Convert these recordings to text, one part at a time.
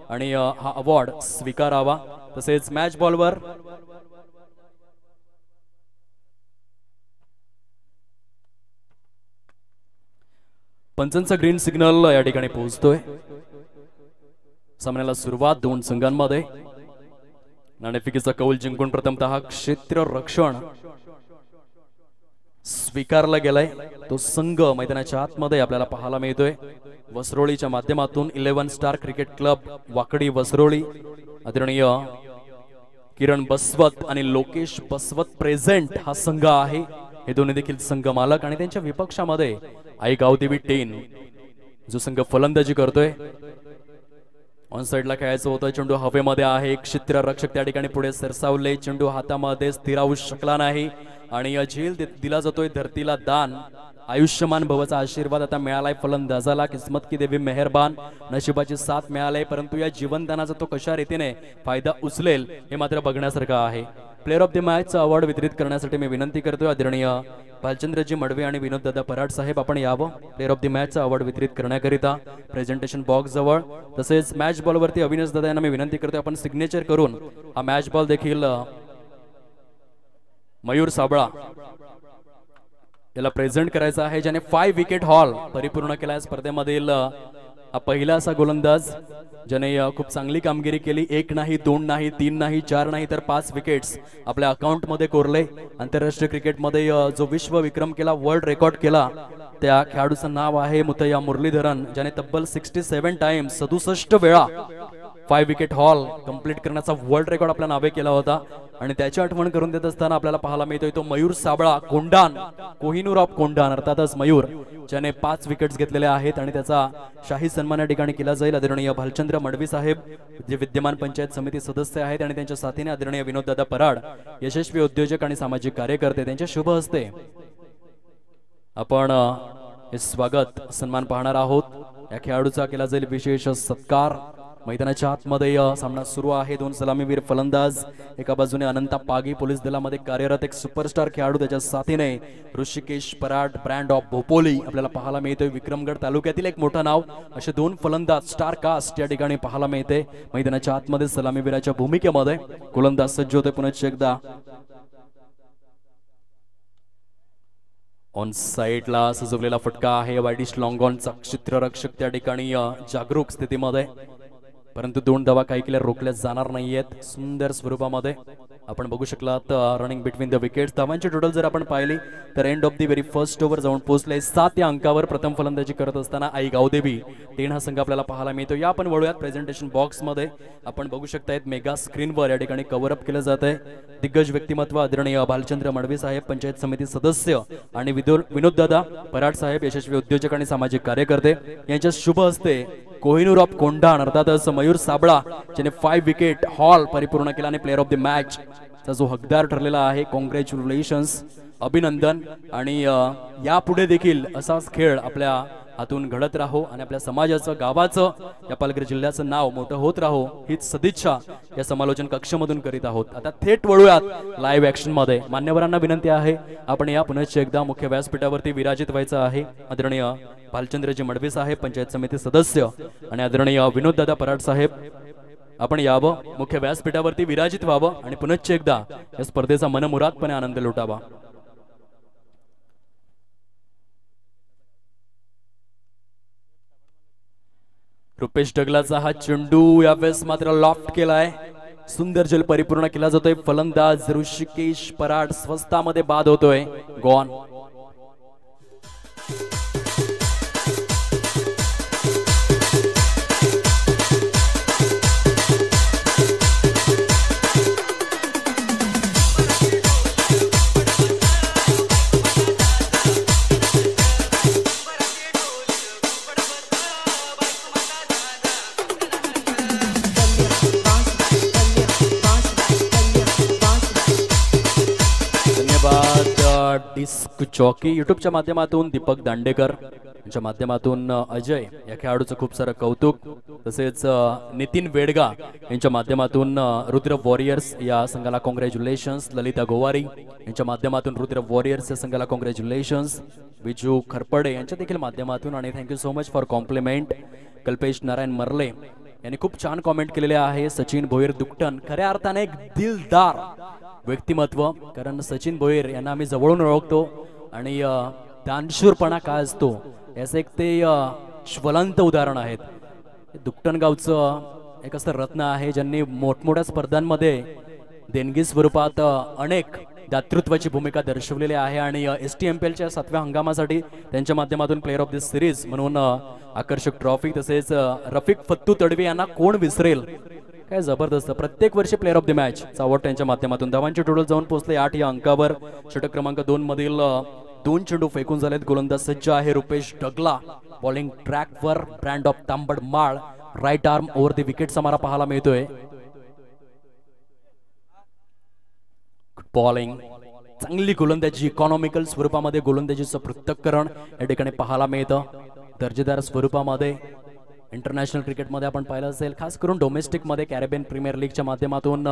आणि हा अवॉर्ड स्वीकारावा। तसेच मॅच बॉलवर पंचांचा ग्रीन सिग्नल या ठिकाणी पोहोचतोय। सामन्याला सुरुवात दोन संघांमध्ये। नाणेफेकीचा कौल जिंकून प्रथमतः क्षेत्र रक्षण स्वीकारला गेलाय। तो संघ मैदानाच्या आतमध्ये आपल्याला पाहायला मिळतोय। वसरोळीच्या माध्यमातून 11 स्टार क्रिकेट क्लब वाकडी वसरोळी, आदरणीय किरण बसवत आणि लोकेश बसवत प्रेझेंट हा संघ आहे। हे दोन्ही देखील संघ मालक आणि त्यांच्या विपक्षामध्ये आई गावदेवी 10 जो संघ फलंदाजी करतोय। ऑन साइडला खेळायचं होतं, चेंडू हवेमध्ये आहे। क्षेत्र रक्षक त्या ठिकाणी पुढे सरसावले, चेंडू हातामध्ये स्थिरावू शकला नाही आणि झेल दिला जातोय धरतीला दान। आयुष्यमान भवचा आशीर्वाद आता मिळालाय फलंदाजाला। किस्मत की देवी मेहरबान, नशिबाची साथ मिळाले, परंतु या जीवनदानाचा तो कशा रीतीने फायदा उचलेल हे मात्र बघण्यासारखं आहे। प्लेयर ऑफ द मॅचचा अवॉर्ड वितरित करण्यासाठी मी विनंती करतोय आदरणीय भालचंद्रजी मडवे आणि विनोद दादा पराड साहेब आपण यावं प्लेयर ऑफ द मॅचचा अवॉर्ड वितरित करण्याकरिता प्रेझेंटेशन बॉक्स जवळ। तसेच मॅच बॉलवरती अविनाश दादा यांना मी विनंती करतोय आपण सिग्नेचर करून हा मॅच बॉल देखील मयूर साबळा याला प्रेझेंट करायचा आहे, ज्याने 5 विकेट हॉल परिपूर्ण केला स्पर्धेमधील हा पहिला असा गोलंदाज ज्याने खूप चांगली कामगिरी केली। 1 नाही, 2 नाही, 3 नाही, 4 नाही तर 5 विकेट्स आपल्या अकाउंट मध्ये कोरले। आंतरराष्ट्रीय क्रिकेट मध्ये जो विश्व विक्रम केला, वर्ल्ड रेकॉर्ड केला, त्या खेळाडूचं नाव आहे मुथय्या मुरलीधरन, ज्याने तब्बल 67 टाइम्स 67 वेळा 5 विकेट हॉल कंप्लीट करण्याचा वर्ल्ड रेकॉर्ड आपल्या नावे केला होता। आणि त्याची आठवण करून देत असताना आपल्याला पाहायला मिळतोय तो मयूर साबळा कोंडान, कोहिनूर ऑफ कोंडान अर्थातच मयूर, ज्याने 5 विकेट्स घेतलेले आहेत आणि त्याचा शाही सन्मान या ठिकाणी केला जाईल। आदरणीय भालचंद्र मडवी साहेब जे विद्यमान पंचायत समिती सदस्य आहेत आणि त्यांच्या साथीने आदरणीय विनोद दादा पराड यशस्वी उद्योजक आणि सामाजिक कार्यकर्ते, त्यांच्या शुभ हस्ते आपण हे स्वागत सन्मान पाहणार आहोत। या खेळाडूचा केला जाईल विशेष सत्कार। मैदानाच्या आतमध्ये सामना सुरू आहे। 2 सलामीवीर फलंदाज, एका बाजूने अनंता पागी पोलीस दलामध्ये कार्यरत एक सुपरस्टार खेळाडू, त्याच्या साथीने ऋषिकेश पराड ब्रँड ऑफ भोपोली आपल्याला पाहायला मिळतोय। विक्रमगड तालुक्यातील एक मोठं नाव, असे 2 फलंदाज स्टार कास्ट या ठिकाणी पाहायला मिळते। मैदानाच्या आतमध्ये सलामीवीराच्या भूमिकेमध्ये गोलंदाज सज्ज होते। पुन्हा एकदा ऑन साइडला सजवलेला फटका आहे। वाईडिश लॉंगॉनचा क्षेत्ररक्षक त्या ठिकाणी जागरूक स्थितीमध्ये, परंतु 2 धावा काही केल्या रोखल्या जाणार नाहीयेत। सुंदर स्वरूपामध्ये आपण बघू शकलात रनिंग बिटवीन द विकेट्स। धावांची टोटल जर आपण पाहिली तर end of the very first over जाऊन पोहोचले। 7 या अंकावर प्रथम फलंदाजी करत असताना आई गावदेवी 10 हा संघ आपल्याला पाहायला मिळतो। या आपण वळूयात प्रेझेंटेशन बॉक्स मध्ये। आपण बघू शकतायत मेगा स्क्रीनवर या ठिकाणी कव्हर अप केलं जात आहे। दिग्गज व्यक्तिमत्व आदरणीय भालचंद्र मडवी साहेब पंचायत समिती सदस्य आणि विनोद दादा पराड साहेब यशस्वी उद्योजक आणि सामाजिक कार्यकर्ते यांच्या शुभ हस्ते कोहिनूर ऑफ कोंडान अर्थातच मयूर साबळा ज्याने 5 विकेट हॉल परिपूर्ण केला आणि प्लेयर ऑफ द मॅच चा जो हकदार ठरलेला आहे। कॉंग्रॅच्युलेशन्स, अभिनंदन। आणि यापुढे देखील असाच खेळ आपल्या हातून घडत राहो आणि आपल्या समाजाचं गावाचं या पालघर जिल्ह्याचं नाव मोठं होत राहो हीच सदिच्छा या समालोचन कक्षामधून करीत आहोत। आता थेट वळूयात लाईव्ह ऍक्शन मध्ये। मान्यवरांना विनंती आहे आपण या पुनश्च एकदा मुख्य व्यासपीठावरती विराजित व्हायचं आहे। आदरणीय भालचंद्रजी मडवी साहेब पंचायत समिती सदस्य आणि आदरणीय विनोद दादा पराड साहेब आपण यावं, मुख्य व्यासपीठावरती विराजित व्हावं आणि पुनश्च एकदा या स्पर्धेचा मनमुरादपणे आनंद लुटावा। रुपेश डगलाचा हा चेंडू यावेळेस मात्र लॉफ्ट केलाय। सुंदर जल परिपूर्ण केला जातोय। फलंदाज ऋषिकेश पराड स्वस्तामध्ये बाद होतोय। गॉन। डिस्क चॉकी यूट्यूबच्या माध्यमातून दीपक दांडेकर यांच्या माध्यमातून अजय या खेळाडूचं खूप सारं कौतुक। तसेच नितीन वेडगा यांच्या माध्यमातून रुद्र वॉरियर्स या संघाला कॉंग्रॅच्युलेशन्स। ललिता गोवारी यांच्या माध्यमातून रुद्र वॉरियर्स या संघाला कॉंग्रॅच्युलेशन्स। विजू खरपडे यांच्या देखील माध्यमातून आणि thank you so much for compliment. Kalpesh Narayan Marle यांनी खूप छान कॉमेंट केलेले आहे. सचिन भोईर दुकटन खऱ्या अर्थाने एक दिलदार व्यक्तिमत्व, कारण सचिन भोईर यांना आम्ही जवळून ओळखतो आणि दानशूरपणा काय असतो याचं एक ते ज्वलंत उदाहरण आहेत. दुकटन गावचं एक असं रत्न आहे ज्यांनी मोठमोठ्या स्पर्धांमध्ये देणगी स्वरूपात अनेक दातृत्वाची भूमिका दर्शवलेली आहे आणि STMPLच्या 7व्या हंगामासाठी त्यांच्या माध्यमातून प्लेअर ऑफ द सिरीज म्हणून आकर्षक ट्रॉफी, तसेच रफिक फत्तू तडवी यांना कोण विसरेल. काय जबरदस्त, प्रत्येक वर्षी प्लेअर ऑफ द मॅच चा अवॉर्ड त्यांच्या माध्यमातून. धावांचे टोटल जाऊन पोहोचले 8 या अंकावर. षटक क्रमांक 2 मधील 2 चेंडू फेकून झालेत. गोलंदाज सज्ज आहे रुपेश डगला. बॉलिंग ट्रॅकवर brand of Tambad Mal. Right arm over the wicket आम्हाला पाहायला मिळतोय. बॉलिंग चांगली गोलंदाजी, इकॉनॉमिकल स्वरूपामध्ये गोलंदाजीचं पृथक्करण या ठिकाणी पाहायला मिळतं. दर्जेदार स्वरूपामध्ये इंटरनॅशनल क्रिकेटमध्ये आपण पाहिलं असेल, खास करून डोमेस्टिकमध्ये कॅरेबियन प्रीमियर लीगच्या माध्यमातून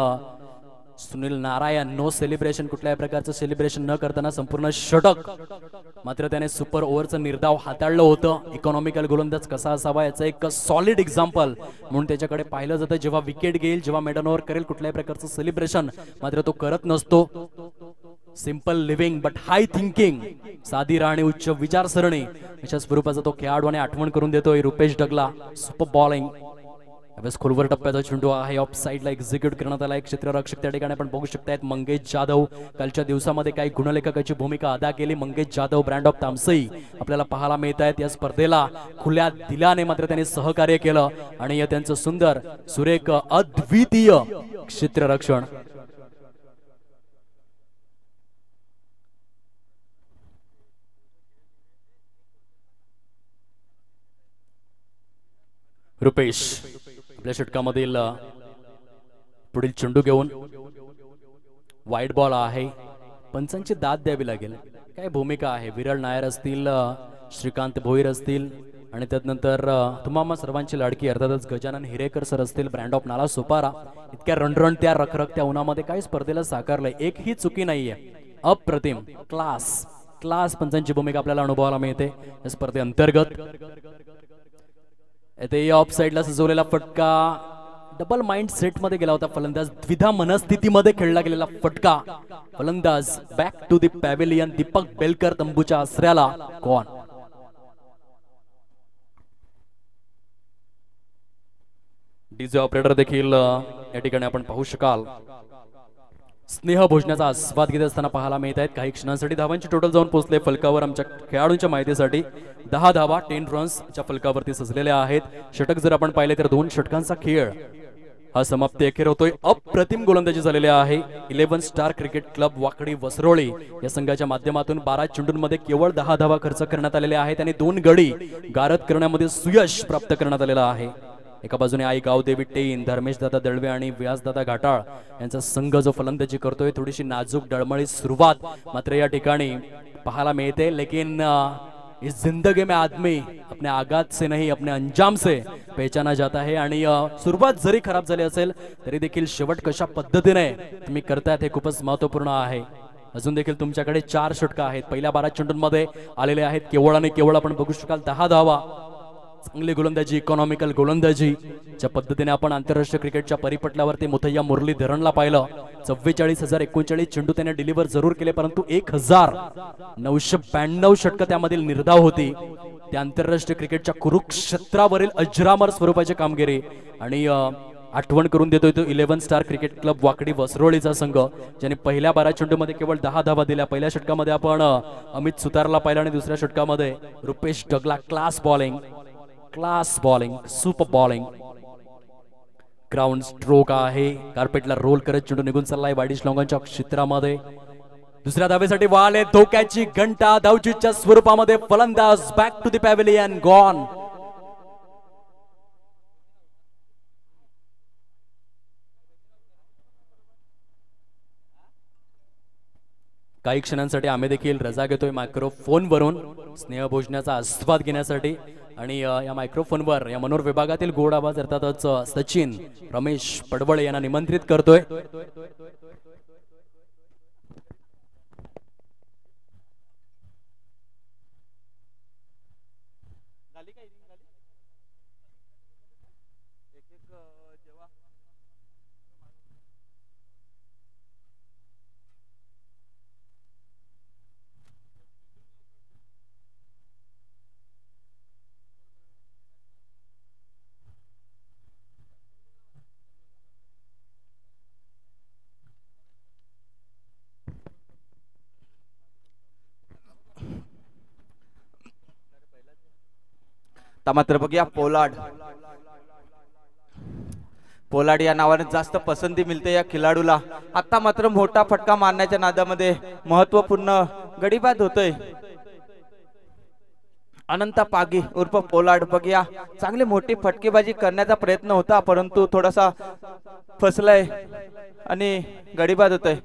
सुनील नारायण नो सेलिब्रेशन, कुठल्याही प्रकारचं सेलिब्रेशन न करताना संपूर्ण षटक, मात्र त्याने सुपर ओव्हरचं निर्धाव हाताळलं होतं. इकॉनॉमिकल गोलंदाज कसा असावा याचं एक सॉलिड एक्झाम्पल म्हणून त्याच्याकडे पाहिलं जातं. जेव्हा विकेट घेईल, जेव्हा मेडन ओव्हर करेल, कुठल्याही प्रकारचं सेलिब्रेशन मात्र तो करत नसतो. Simple living but high thinking, साधी राहणी उच्च विचारसरणी अशा स्वरूपाचा तो खेळाडूने आठवण करून देतोय रुपेश डगला. Super bowling. खोलवर टप्प्याचा चेंडू आहे, ऑफ साईडला एक्झिक्यूट करण्यात आला. एक क्षेत्ररक्षक त्या ठिकाणी आपण बघू शकतायत मंगेश जाधव. कालच्या दिवसामध्ये काही गुणलेखकाची भूमिका अदा केली. मंगेश जाधव ब्रँड ऑफ तामसई आपल्याला पाहायला मिळत आहेत. या स्पर्धेला खुल्या दिलाने मात्र त्यांनी सहकार्य केलं आणि त्यांचं सुंदर सुरेख अद्वितीय क्षेत्ररक्षण. रुपेश आपल्या षटकामधील पुढील चेंडू घेऊन वाईट बॉल आहे. पंचांची दाद द्यावी लागेल. काय भूमिका आहे, विरळ नायर असतील, श्रीकांत भोईर असतील आणि त्यानंतर तुम्हा सर्वांची लाडकी अर्थातच गजानन हिरेकर सर असतील. Brand of Nala Sopara. इतक्या रणरणत्या रखरखत्या उन्हामध्ये काय स्पर्धेला साकारलंय, एकही चुकी नाहीये. अप्रतिम क्लास क्लास पंचांची भूमिका आपल्याला अनुभवायला मिळते या स्पर्धेअंतर्गत. इथे ऑफ साइडला सजवलेला फटका डबल माइंड सेट मध्ये गेला होता. फलंदाज द्विधा मनस्थितीमध्ये खेळला गेलेला फटका. फलंदाज back to the pavilion. Deepak Belkar तंबूच्या आसऱ्याला. कोण डीजे ऑपरेटर देखील या ठिकाणी आपण पाहू शकाल. स्नेह भोजनाचा आस्वाद घेत असताना पाहायला मिळत आहेत. काही क्षणांसाठी धावांची टोटल जाऊन पोहोचले फलकावर. आमच्या खेळाडूंच्या माहितीसाठी 10 धावा 10 रन्सच्या फलकावरती सजलेल्या आहेत. षटक जर आपण पाहिले तर 2 षटकांचा खेळ हा समाप्ती अखेर होतोय. अप्रतिम गोलंदाजी झालेली आहे. 11 स्टार क्रिकेट क्लब वाकडी वसरोळी या संघाच्या माध्यमातून 12 चेंडूंमध्ये केवळ 10 धावा खर्च करण्यात आलेल्या आहेत आणि 2 गडी गारद करण्यामध्ये सुयश प्राप्त करण्यात आलेलं आहे. एका बाजूने आई गावदेवी टेन, धर्मेश दादा दळवे आणि व्यासदादा घाटाळ यांचा संघ जो फलंदाजी करतोय. थोडीशी नाजूक डळमळी सुरुवात मात्र या ठिकाणी पाहायला मिळते. लेकिन इस जिंदगी में आदमी अपने आगाज से नहीं अपने अंजाम से पहचाना जाता है. आणि सुरुवात जरी खराब झाली असेल तरी देखील शेवट कशा पद्धतीने तुम्ही करतायत हे खूपच महत्वपूर्ण आहे. अजून देखील तुमच्याकडे 4 षटक आहेत. पहिल्या 12 चेंडूंमध्ये आलेले आहेत केवळ आणि केवळ आपण बघू शकाल 10 धावा. चांगली गोलंदाजी, इकॉनॉमिकल गोलंदाजी ज्या पद्धतीने आपण आंतरराष्ट्रीय क्रिकेटच्या परिपटलावरती मुथय्या मुरलीधरनला पाहिलं. 44,039 चेंडू त्याने डिलिव्हर जरूर केले, परंतु 1992 षटकं त्यामधील निर्धाव होती. त्या आंतरराष्ट्रीय क्रिकेटच्या कुरुक्षेत्रावरील अजरामर स्वरूपाची कामगिरी आणि आठवण करून देतोय तो 11 स्टार क्रिकेट क्लब वाकडी वसरोळीचा संघ, ज्याने पहिल्या 12 चेंडूमध्ये केवळ 10 धावा दिल्या. पहिल्या षटकामध्ये आपण अमित सुतारला पाहिलं आणि दुसऱ्या षटकामध्ये रुपेश डगला. Class bowling, super bowling. Ground stroke आहे. कार्पेटला रोल करत चेंडू निघून चाललाय वाईडिश लॉंगांच्या क्षेत्रामध्ये. दुसऱ्या धावेसाठी वाले धोक्याची घंटा. धावचीच्या स्वरूपामध्ये फलंदाज back to the pavilion. Gone. काही क्षणांसाठी आम्ही देखील रजा घेतोय मायक्रोफोन वरून स्नेह भोजनाचा आस्वाद घेण्यासाठी. आणि या मायक्रोफोनवर या मनोर विभागातील गोड आवाज अर्थातच सचिन रमेश पडवळे यांना निमंत्रित करतोय. आता मात्र बघूया पोलाड या नावाने जास्त पसंती मिळते या खेळाडूला। आता मात्र मोठा फटका मारण्याच्या नादामध्ये महत्वपूर्ण गडीबाद होतोय। अनंता पागी उर्फ पोलाड बघूया चांगली मोठी फटकेबाजी करण्याचा प्रयत्न होता, परंतु थोडासा फसलाय आणि गडीबाद होतोय।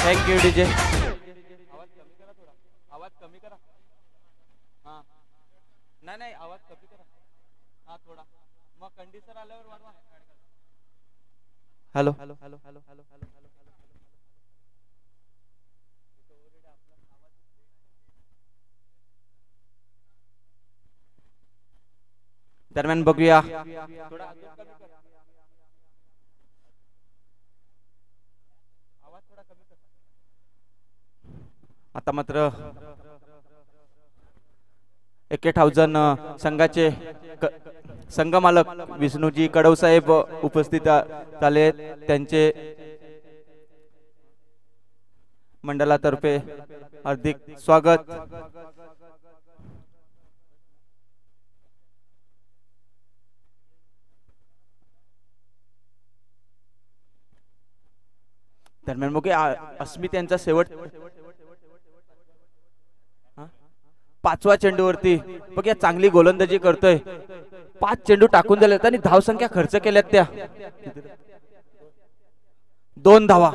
Thank you DJ. आवाज कमी करा हाँ नहीं आवाज कमी करा हाँ थोड़ा मग कंडिशनर आल्यावर वाढवा। Hello hello hello hello hello hello दरम्यान बघूया आता मात्र 81,000 संघाचे संघमालक विष्णूजी कडव साहेब उपस्थित झाले, त्यांचे मंडळातर्फे हार्दिक स्वागत। दरम्यान मग अस्मित यांचा शेवट 5व्या चेंडूवरती बघ या चांगली गोलंदाजी करतोय। 5 चेंडू टाकून दिलेत आणि धावसंख्या खर्च केल्यात त्या 2 धावा।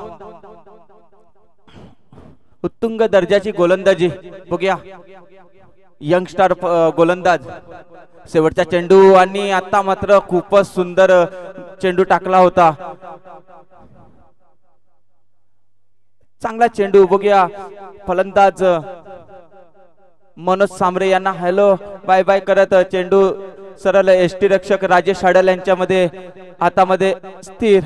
उत्तुंग दर्जाची गोलंदाजी बघूया यंगस्टार गोलंदाज शेवटचा चेंडू आणि आता मात्र खूपच सुंदर चेंडू टाकला होता। चांगला चेंडू बघूया फलंदाज मनोज सांबरे यांना हॅलो बाय बाय करत चेंडू सरळ एसटी रक्षक राजेश हाडल यांच्यामध्ये हातामध्ये स्थिर।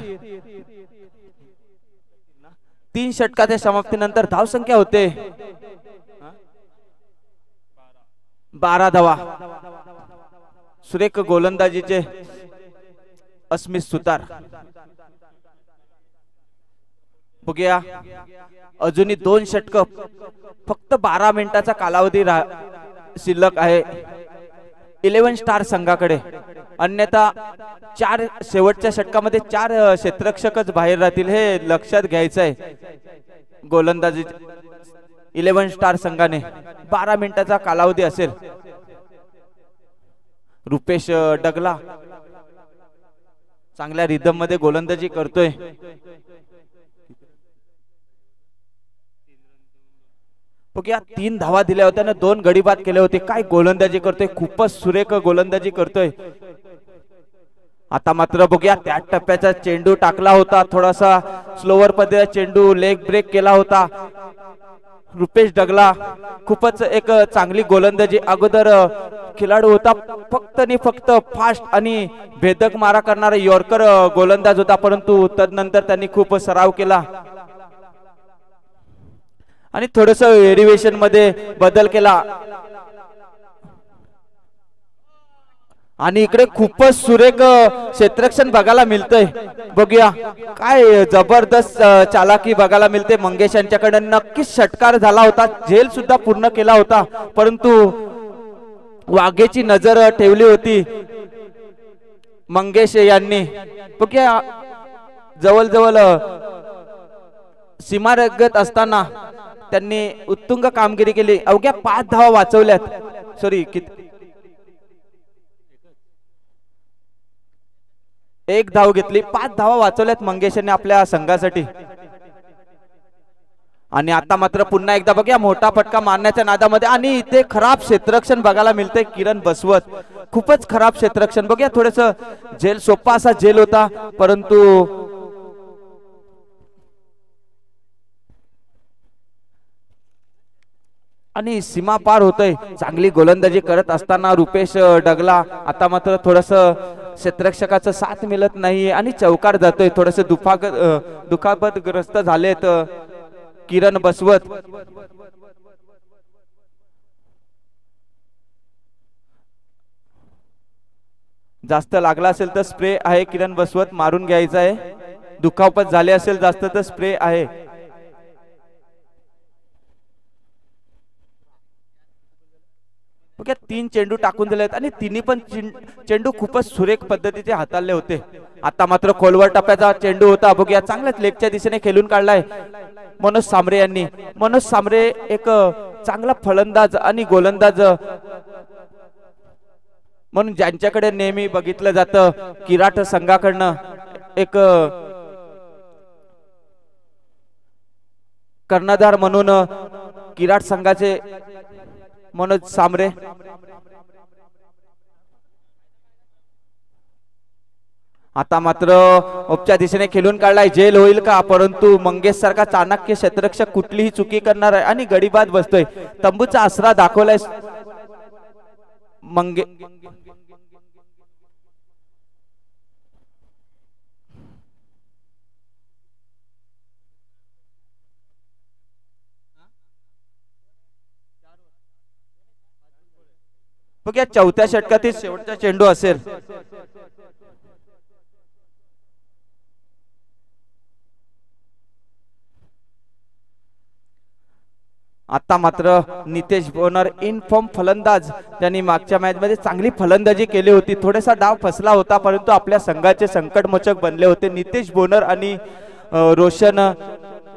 3 षटकाच्या समाप्तीनंतर धावसंख्या होते 12 धावा। सुरेख गोलंदाजीचे अस्मित सुतार बघूया अजूनही 2 षटक फक्त 12 मिनिटाचा कालावधी शिल्लक आहे 11 स्टार संघाकडे, अन्यथा 4 शेवटच्या षटकामध्ये 4 क्षेत्ररक्षकच बाहेर राहतील हे लक्षात घ्यायचं आहे। गोलंदाजी 11 स्टार संघाने 12 मिनिटाचा कालावधी असेल। रुपेश डगला चांगल्या रिदम मध्ये गोलंदाजी करतोय। बघूया 3 धावा दिल्या होत्या ना 2 गडी बाद केले होते। काय गोलंदाजी करतोय, खूपच सुरेख गोलंदाजी करतोय। आता मात्र बघूया त्या टप्प्याचा चेंडू टाकला होता, थोडासा स्लोवर पद्धतीचा चेंडू लेग ब्रेक केला होता। रुपेश डगला खूपच एक चांगली गोलंदाजी अगोदर खेळाडू होता, फक्त आणि फक्त फास्ट आणि भेदक मारा करणारा यॉर्कर गोलंदाज होता, परंतु तदनंतर त्यांनी खूप सराव केला आणि थोडस एरिवेशन मध्ये बदल केला आणि इकडे खूपच सुरेख क्षेत्ररक्षण बघायला मिळतंय। बघूया काय जबरदस्त चालाकी बघायला मिळते मंगेश यांच्याकडे। नक्कीच षटकार झाला होता, झेल सुद्धा पूर्ण केला होता, परंतु वाघेची नजर ठेवली होती मंगेश यांनी। बघूया जवळजवळ सीमारगत असताना त्यांनी उत्तुंग कामगिरी केली, अवघ्या 5 धावा वाचवल्यात। सॉरी 1 धाव घेतली, 5 धावा वाचवल्यात मंगेश यांनी आपल्या संघासाठी। आणि आता मात्र पुन्हा एकदा बघूया मोठा फटका मारण्याच्या नादामध्ये आणि इथे खराब क्षेत्ररक्षण बघायला मिळते किरण बसवत, खूपच खराब क्षेत्ररक्षण। बघूया थोडस झेल सोपा असा झेल होता, परंतु आणि सीमा पार होतय। चांगली गोलंदाजी करत असताना रुपेश डगला आता मात्र थोडस क्षेत्ररक्षकाचं साथ मिळत नाही आणि चौकार जातोय. थोडस दुखापतग्रस्त झालेत किरण बसवत. जास्त लागला असेल तर स्प्रे आहे किरण बसवत, मारून घ्यायचा आहे. दुखापत झाले असेल जास्त तर स्प्रे आहे. तीन चेंडू टाकून दिलेत आणि तिन्ही पण चेंडू खूपच सुरेख पद्धतीचे हाताळले होते. आता मात्र खोलवर टप्प्याचा चेंडू होता. बघूया चांगल्याच लेगच्या दिशेने खेळून काढलाय मनोज सांबरे यांनी. मनोज सांबरे एक चांगला फलंदाज आणि गोलंदाज म्हणून ज्यांच्याकडे नेहमी बघितलं जातं किराट संघाकडनं एक कर्णधार म्हणून किराट संघाचे मनोज सांबरे. आता मात्र उपच्या दिशेने खेळून काढलाय. जेल होईल का, परंतु मंगेश सारखा चाणक्य क्षेत्ररक्षक कुठलीही चुकी करणार आहे आणि गडीबाद बसतोय. तंबूचा आसरा दाखवलाय बघा चौथ्या षटकातील शेवटचा चेंडू असेल. आता मात्र नितेश बोनर इन फॉर्म फलंदाज, त्यांनी मागच्या मॅच मध्ये चांगली फलंदाजी केली होती. थोडासा डाव फसला होता परंतु आपल्या संघाचे संकटमोचक बनले होते. नितेश बोनर आणि रोशन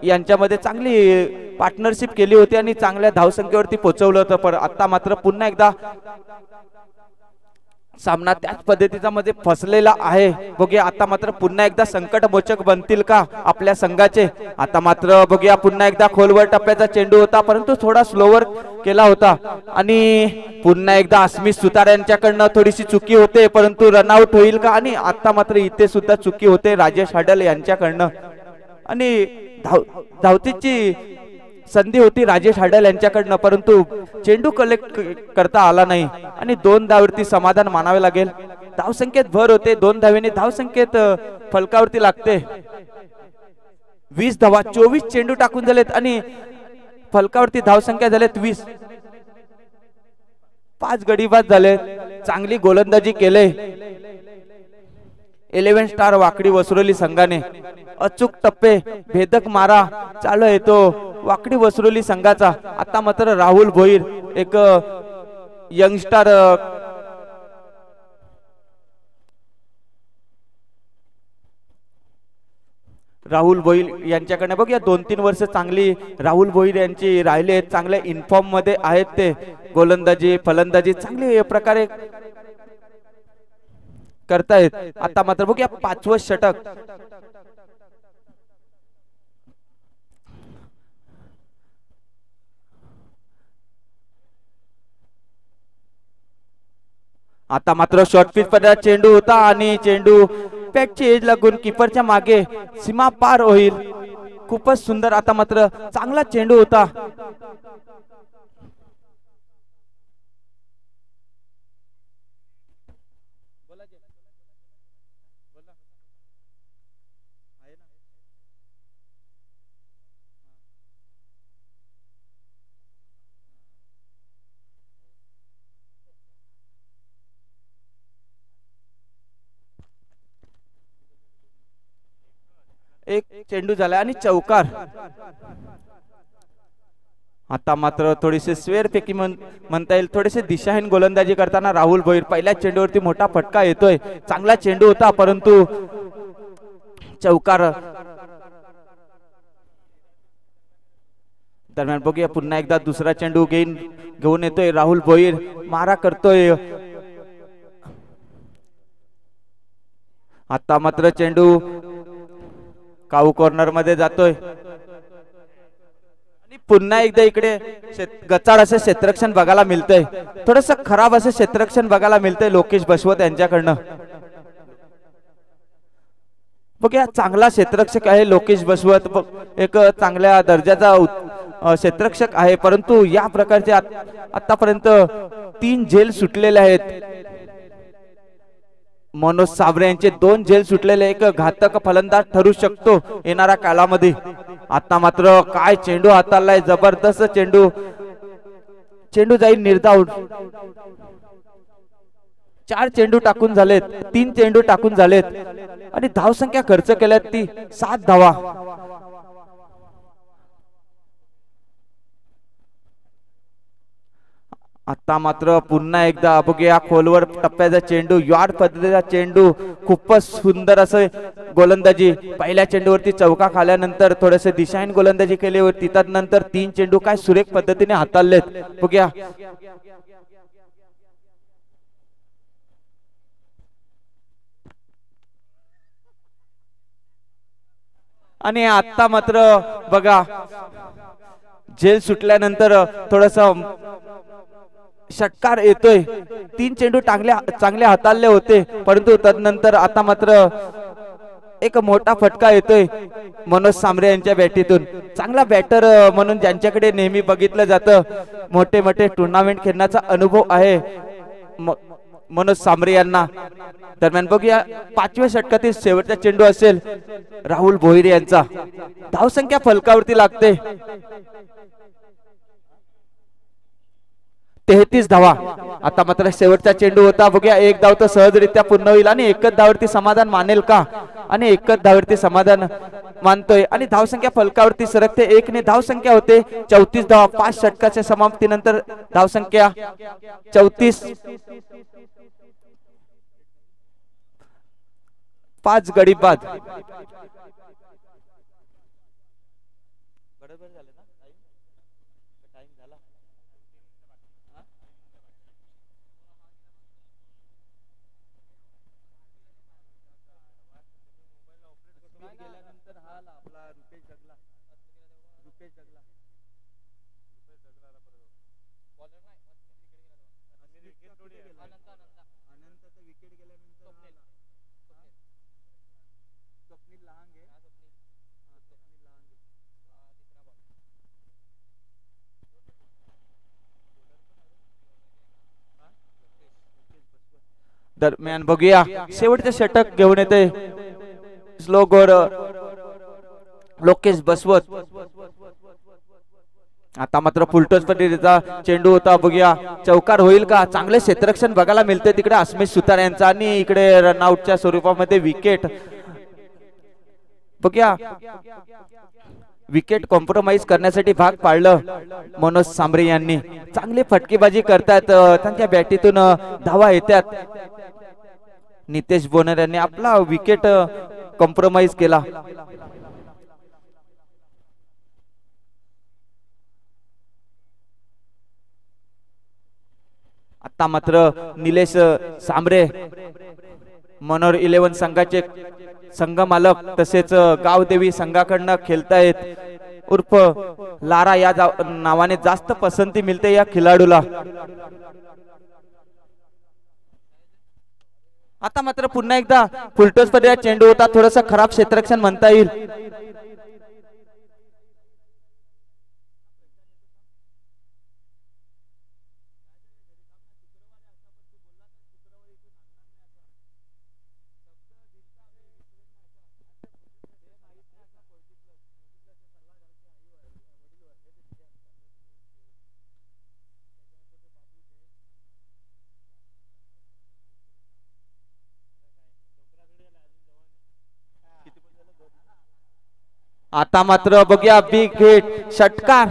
यांच्यामध्ये चांगली पार्टनरशिप केली होती आणि चांगल्या धावसंख्येवरती पोहोचवलं होतं. पण आता मात्र पुन्हा एकदा सामना त्याच पद्धतीचा मध्ये फसलेला आहे. बघूया आता मात्र पुन्हा एकदा संकटमोचक बनतील का आपल्या संघाचे. आता मात्र बघूया पुन्हा एकदा खोलवर टप्प्याचा चेंडू होता परंतु थोडा स्लोवर केला होता आणि पुन्हा एकदा अस्मित सुतार यांच्याकडनं थोडीशी चुकी होते परंतु रनआउट होईल का. आणि आता मात्र इथे सुद्धा चुकी होते राजेश हडल यांच्याकडनं आणि धावतीची संधी होती राजेश हडल यांच्याकडनं परंतु चेंडू कलेक्ट करता आला नाही आणि 2 धावावरती समाधान मानावे लागेल. धावसंख्येत भर होते. 2 धावेने धावसंख्येत फलकावरती लागते. 20 धावा, 24 चेंडू टाकून झालेत आणि फलकावरती धावसंख्या झालेत 20. 5 गडीबाद झाले. चांगली गोलंदाजी केले 11 स्टार वाकडी वसरोली संघाने. अचूक टप्पे, भेदक मारा चालू आहे तो वाकडी वसरोली संघाचा. आता मात्र राहुल भोईर एक यंगस्टर राहुल भोईर यांच्याकडे बघूया 2-3 वर्ष चांगली राहुल भोईर यांची राहिले. चांगल्या इन्फॉर्म मध्ये आहेत ते. गोलंदाजी फलंदाजी चांगली प्रकारे करतायत. आता मात्र बघूया 5वं षटक. आता मात्र शॉर्ट पिच मध्ये चेंडू होता आणि चेंडू पॅकची एज लागून कीपरच्या मागे सीमा पार होईल. खूपच सुंदर. आता मात्र चांगला चेंडू होता. एक चेंडू झाला आणि चौकार. आता मात्र थोडीशी स्वेर फेकी म्हणता येईल. थोडेसे दिशाहीन गोलंदाजी करताना राहुल भोईर. पहिल्या चेंडूवरती मोठा फटका येतोय. चांगला चेंडू होता परंतु चौकार. दरम्यान बघूया पुन्हा एकदा दुसरा चेंडू घेऊन येतोय राहुल भोईर. मारा करतोय. आता मात्र चेंडू काऊ कॉर्नर मध्ये जातोय आणि पुन्हा एकदा इकडे गचाळ असं क्षेत्ररक्षण बघायला मिळतंय. थोडस खराब असं क्षेत्ररक्षण बघायला मिळतंय लोकेश बसवत यांच्याकडनं. बघूया चांगला क्षेत्ररक्षक आहे लोकेश बसवत. एक चांगल्या दर्जाचा क्षेत्ररक्षक आहे परंतु या प्रकारचे आतापर्यंत 3 झेल सुटलेले आहेत. मनोज साबरे यांचे 2 झेल सुटलेले एक घातक फलंदाज ठरू शकतो येणाऱ्या काळामध्ये. आता मात्र काय चेंडू हाताळलाय, जबरदस्त चेंडू. चेंडू जाईल निर्धाव. 4 चेंडू टाकून झालेत, 3 चेंडू टाकून झालेत आणि धावसंख्या खर्च केल्यात ती 7 धावा. आता मात्र पुन्हा एकदा बघूया खोलवर टप्प्याचा चेंडू, यॉर्ड पद्धतीचा चेंडू. खूपच सुंदर असं गोलंदाजी. पहिल्या चेंडूवरती चौका खाल्यानंतर थोडेसे दिशाहीन गोलंदाजी केली होती, त्यानंतर 3 चेंडू काय सुरेख पद्धतीने हाताळलेत. बघूया आणि आता मात्र बघा झेल सुटल्यानंतर थोडस षटकार येतोय. 3 चेंडू चांगले हाताळले होते, परंतु तदनंतर आता मात्र एक मोठा फटका येतोय मनोज सामरे यांच्या बॅटीतून. चांगला बॅटर म्हणून ज्यांच्याकडे नेहमी बघितलं जातं, मोठे मोठे टुर्नामेंट खेळण्याचा अनुभव आहे मनोज सामरे यांना. दरम्यान बघूया 5व्या षटकातील शेवटचा चेंडू असेल राहुल भोईरे यांचा. धावसंख्या फलकावरती लागते 33 धावा. आता मात्र शेवटचा चेंडू होता. बघूया एक धाव तर सहजरित्या पूर्ण होईल आणि एकच धावावरती समाधान मानेल का, आणि एकच धावावरती समाधान मानतोय आणि धावसंख्या फलकावरती सरकते. 1 ने धावसंख्या होते 34 धावा. 5 षटकाच्या समाप्तीनंतर धावसंख्या 34. 5 गडी बाद. दरम्यान बघूया शेवटचे षटक घेऊन येते स्लो गोर लोकेश बसवत. आता मात्र फुलटॉस पद्धतीचा चेंडू होता. बघूया चौकार होईल का. चांगले क्षेत्ररक्षण बघायला मिळते तिकडे अस्मित सुतार यांचा आणि इकडे रनआउटच्या स्वरूपामध्ये विकेट. बघूया विकेट कॉम्प्रोमाइज करण्यासाठी भाग पाडलं मनोज सामरे यांनी. चांगली फटकेबाजी करतात, त्यांच्या बॅटीतून धावा येतात. नितेश बोनर यांनी आपला विकेट कॉम्प्रोमाइज केला. आता मात्र निलेश सांबरे मनोर 11 संघाचे संघ मालक तसेच गावदेवी संघाकडनं खेळतायत. उर्फ लारा या नावाने जास्त पसंती मिळते या खेळाडूला. आता मात्र पुन्हा एकदा फुलटॉस पद्धतीचा चेंडू होता. थोडस खराब क्षेत्ररक्षण म्हणता येईल. आता मात्र बघूया बिग हिट षटकार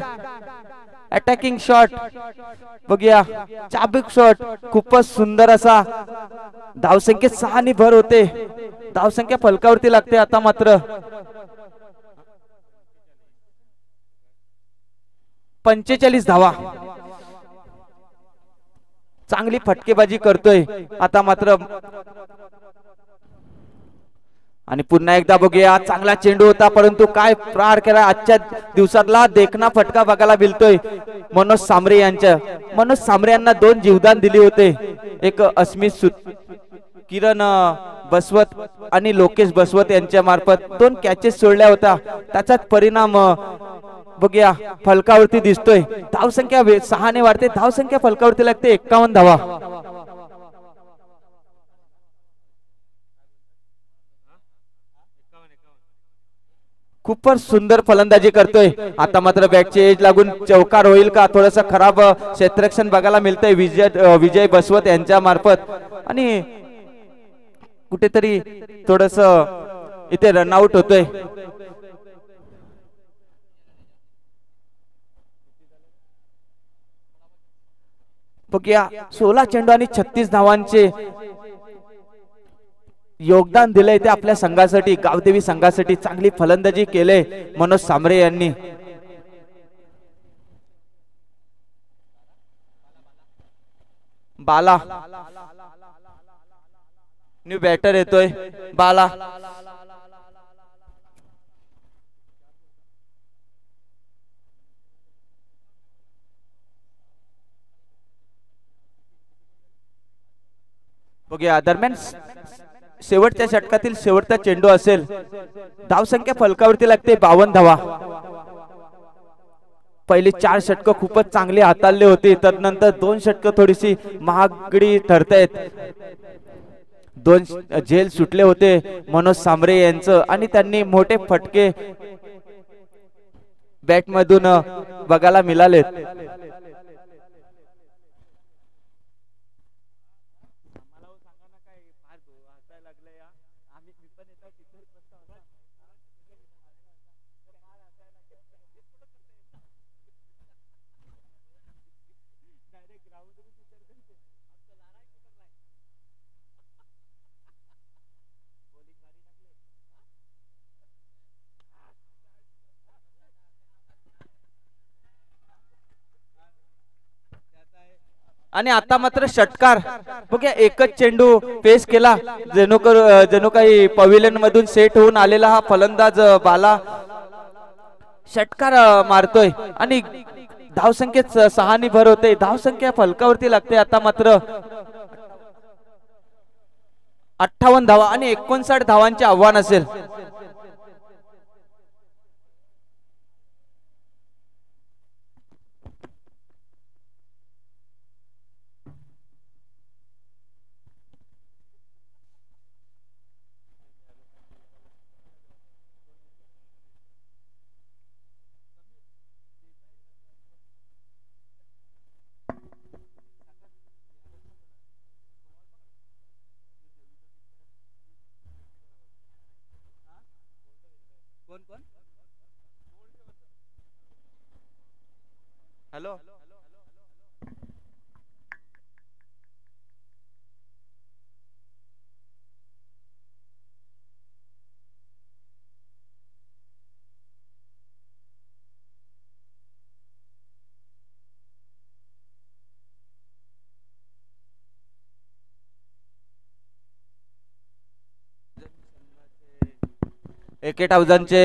अटॅकिंग शॉट. बघूया चाबूक शॉट. खूपच सुंदर असा. धावसंख्येत 6 ने भर होते. धावसंख्या फलकावरती लागते. आता मात्र 45 धावा. चांगली फटकेबाजी करतोय. आता मात्र आणि पुन्हा एकदा बघूया चांगला चेंडू होता, परंतु काय प्रहार केला. आजच्या दिवसातला देखना फटका बघायला मिळतोय मनोज सामरे यांच्या. मनोज सामरे यांना 2 जीवदान दिले होते. एक अस्मित किरण बसवत आणि लोकेश बसवत यांच्या मार्फत 2 कॅचेस सोडल्या होत्या. त्याचाच परिणाम बघूया फलकावरती दिसतोय. धावसंख्या 6 ने वाढते. धावसंख्या फलकावरती लागते 51 धावा. खूपच सुंदर फलंदाजी करतोय. आता मात्र बॅटची एज लागून चौकार होईल का, थोडस खराब क्षेत्ररक्षण बघायला मिळतंय विजय बसवत यांच्या मार्फत. आणि कुठेतरी थोडस इथे रनआउट होतोय. बघूया 16 चेंडू आणि 36 धावांचे योगदान दिलंय ते आपल्या संघासाठी, गावदेवी संघासाठी. चांगली फलंदाजी केले मनोज सांबरे यांनी. बाला न्यू बॅटर येतोय. बाला बघूया दरम्यान शेवटच्या षटकातील शेवटचा चेंडू असेल. धावसंख्या फलकावरती लागते 52 धावा. पहिले 4 षटक खूपच चांगले हाताळले होते, तर नंतर 2 षटक थोडीशी महागडी ठरतायत. 2 झेल सुटले होते मनोज सांबरे यांचं आणि त्यांनी मोठे फटके बॅट मधून बघायला मिळालेत. आणि आता मात्र षटकार बघा, एकच चेंडू पेस केला. जणू काही पवेलियन मधून सेट होऊन आलेला हा फलंदाज बाला षटकार मारतोय आणि धावसंख्येत 6 ने भर होते. धावसंख्या फलकावरती लागते. आता मात्र 58 धावा आणि 59 धावांचे आव्हान असेल. हॅलो एकेट हाऊजांचे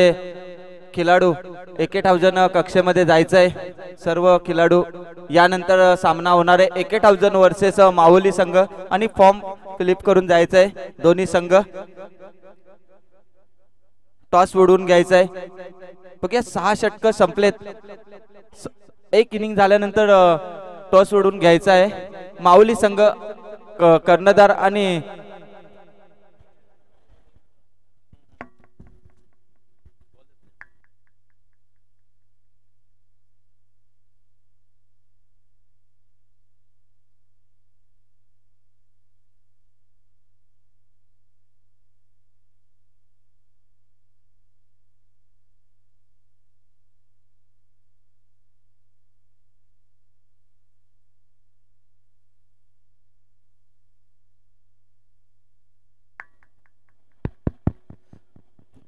खिलाडू 81,000 कक्षेमध्ये जायचंय. सर्व खिलाडू यानंतर सामना होणार आहे. 81,000 वर्सेस माहुली संघ आणि फॉर्म फ्लिप करून जायचंय दोन्ही संघ. टॉस उडवून घ्यायचंय. बघूया 6 षटक संपलेत. एक इनिंग झाल्यानंतर टॉस उडवून घ्यायचा आहे. माहुली संघ कर्णधार आणि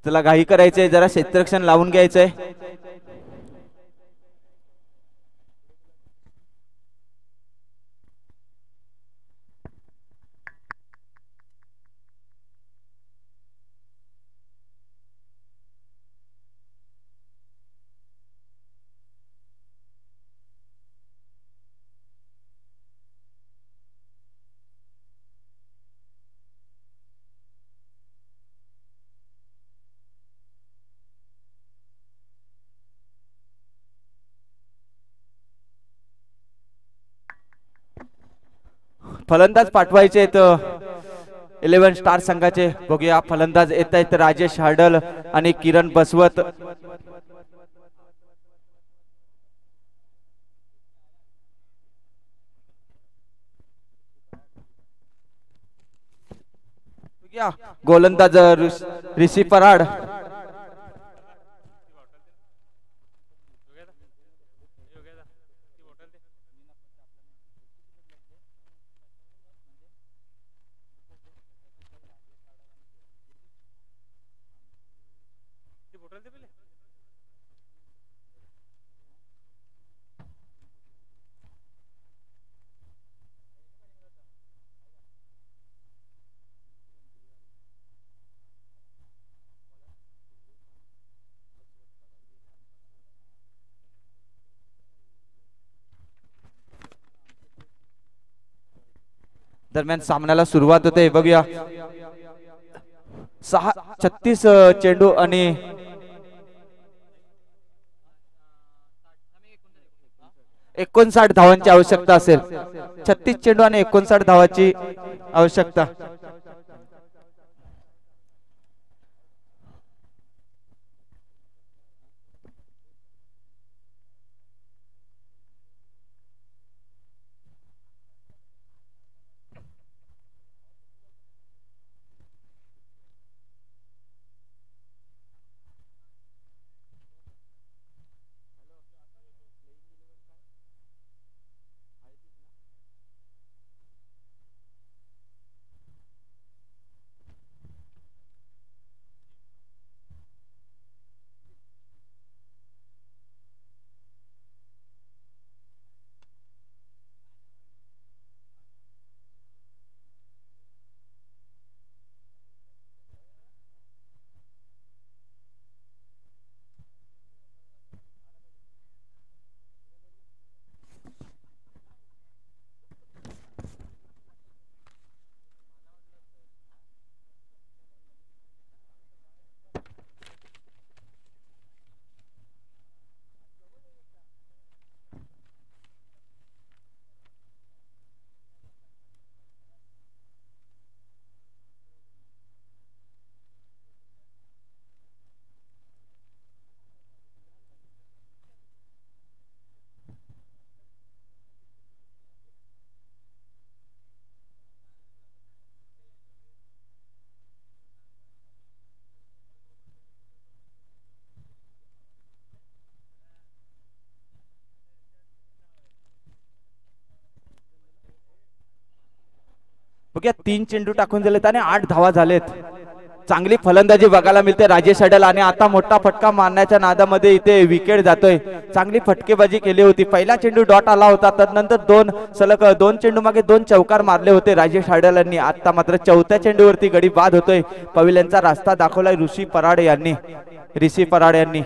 त्याला घाई करायचंय, जरा क्षेत्ररक्षण लावून घ्यायचंय. फलंदाज पाठवायचे. 11 स्टार संघाचे बघूया फलंदाज येत आहेत राजेश हाडल आणि किरण बसवत. गोलंदाज ऋषी पराड. दरम्यान सामन्याला सुरुवात होते बघूया. 36 चेंडू आणि 59 धावांची आवश्यकता असेल. 36 चेंडू आणि 59 धावांची आवश्यकता. बघा 3 चेंडू टाकून दिलेत आणि 8 धावा झालेत. चांगली फलंदाजी बघायला मिळते राजेश हडल आणि आता मोठा फटका मारण्याच्या नादामध्ये इथे विकेट जातोय. चांगली फटकेबाजी केली होती. पहिला चेंडू डॉट आला होता, त्यानंतर 2 चेंडू मागे 2 चौकार मारले होते राजेश हडल यांनी. आता मात्र चौथ्या चेंडूवरती गडी बाद होतोय. पवेलियनचा रास्ता दाखवलाय ऋषी पराड यांनी.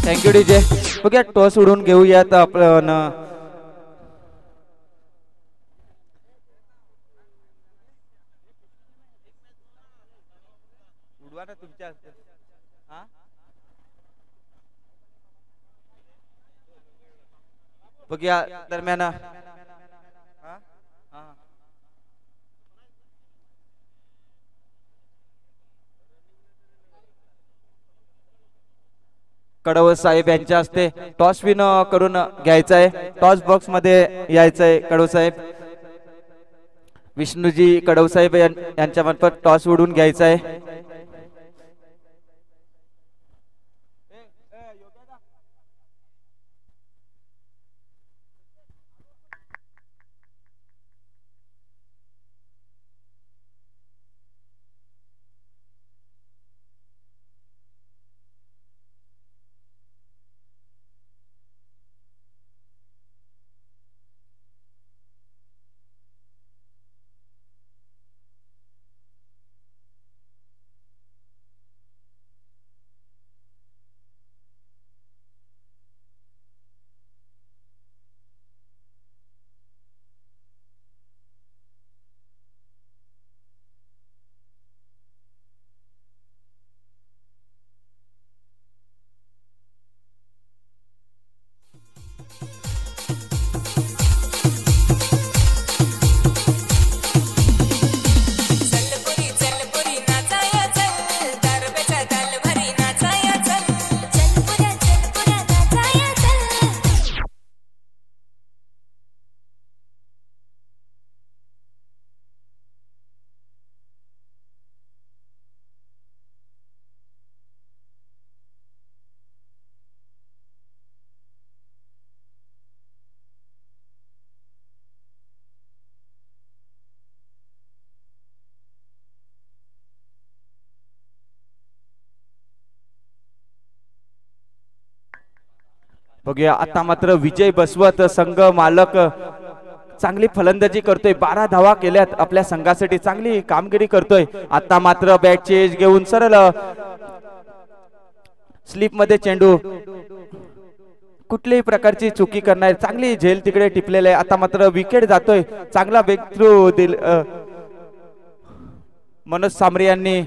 Thank you DJ. बघूया टॉस उडून घेऊयात आपण. उडवा ना तुमच्या बघूया दरम्यान कडवत साहेब यांच्या हस्ते टॉस विन करून घ्यायचा आहे. टॉस बॉक्स मध्ये यायचंय कडव साहेब. विष्णूजी कडव साहेब यांच्या मार्फत टॉस उडून घ्यायचा आहे. बघूया आता मात्र विजय बसवत संघ मालक चांगली फलंदाजी करतोय. 12 धावा केल्यात आपल्या संघासाठी. चांगली कामगिरी करतोय. आता मात्र बॅट चेंज घेऊन सरळ स्लिप मध्ये चेंडू. कुठल्याही प्रकारची चुकी करणार. चांगली झेल तिकडे टिपलेले आहे. आता मात्र विकेट जातोय. चांगला ब्रेक थ्रू दिल मनोज सांबरे यांनी.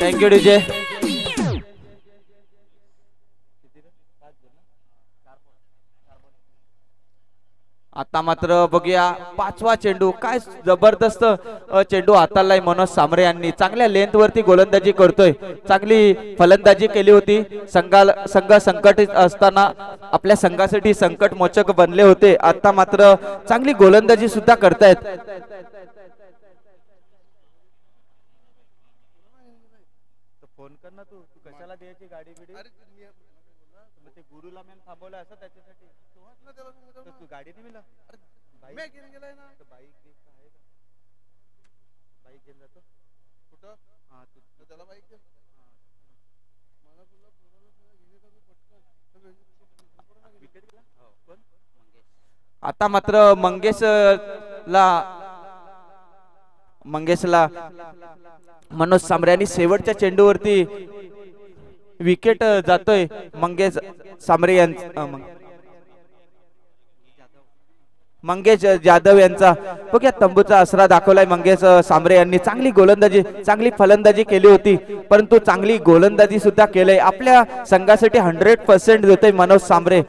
Thank you DJ. आता मात्र बघूया 5वा चेंडू. काय जबरदस्त चेंडू हाताळलाय मनोज सांबरे यांनी. चांगल्या लेंथ वरती गोलंदाजी करतोय. चांगली फलंदाजी केली होती. संघ संकटित असताना आपल्या संघासाठी संकट मोचक बनले होते. आता मात्र चांगली गोलंदाजी सुद्धा करतायत. फोन कर ना तू कशाला द्यायची गाडी बिडी. ते गुरुला मॅम थांबवलं असं त्याच्यासाठी. तू गाडी नाही मिळाला. बाईक घेऊन गेलाय ना. बाईक आहे का? बाईक घेऊन जातो कुठं. हा तू त्याला बाईक दे. आता मात्र मंगेशला मनोज सांबरे यांनी शेवटच्या चेंडूवरती विकेट जातोय. मंगेश सांबरे यांचा मंगेश जाधव यांचा बघा तंबूचा आसरा दाखवलाय. मंगेश सांबरे यांनी चांगली गोलंदाजी चांगली फलंदाजी केली होती. परंतु चांगली गोलंदाजी सुद्धा केलंय. आपल्या संघासाठी 100% देतोय मनोज सांबरे.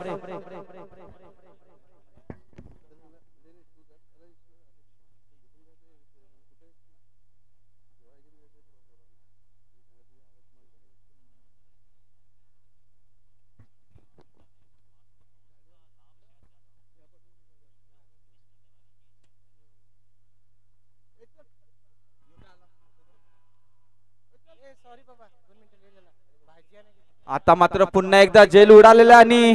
आता मात्र पुन्हा एकदा झेल उडालेला आणि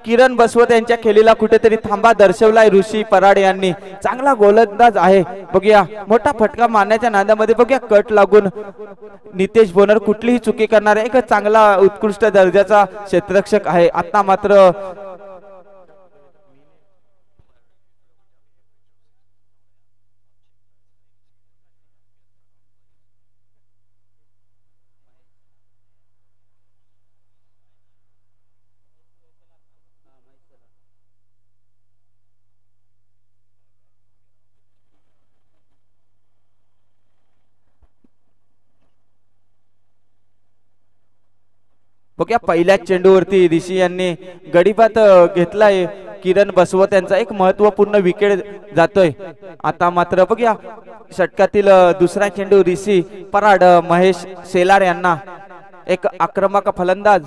किरण बसवत यांच्या खेळीला कुठेतरी थांबा दर्शवलाय ऋषी पराड यांनी. चांगला गोलंदाज आहे. बघूया मोठा फटका मारण्याच्या नादामध्ये बघूया कट लागून नितेश बोनर कुठलीही चुकी करणार एक चांगला उत्कृष्ट दर्जाचा क्षेत्ररक्षक आहे. आता मात्र बघा पहिल्या चेंडूवरती ऋषी यांनी गडीबात घेतलाय. किरण बसवत यांचा एक महत्वपूर्ण विकेट जातोय. आता मात्र बघूया षटकातील दुसरा चेंडू ऋषी पराड महेश सेलार यांना एक आक्रमक फलंदाज.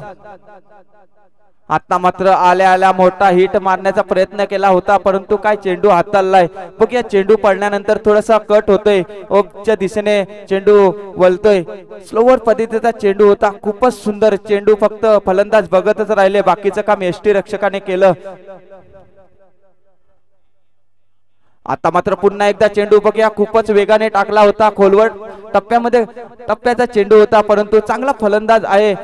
आता मात्र आल्या आल्या मोठा हिट मारण्याचा प्रयत्न केला होता परंतु काय चेंडू हाताळलाय. बघूया चेंडू पडल्यानंतर थोडासा कट होतोय. ओपच्या दिशेने चेंडू वळतोय. स्लोवर पद्धतीचा चेंडू होता. खूपच सुंदर चेंडू. फक्त फलंदाज बघतच राहिले. बाकीचं काम एसटी रक्षकाने केलं. आता मात्र पुन्हा एकदा चेंडू बघूया खूपच वेगाने टाकला होता. खोलवर टप्प्याचा चेंडू होता परंतु चांगला फलंदाज आहे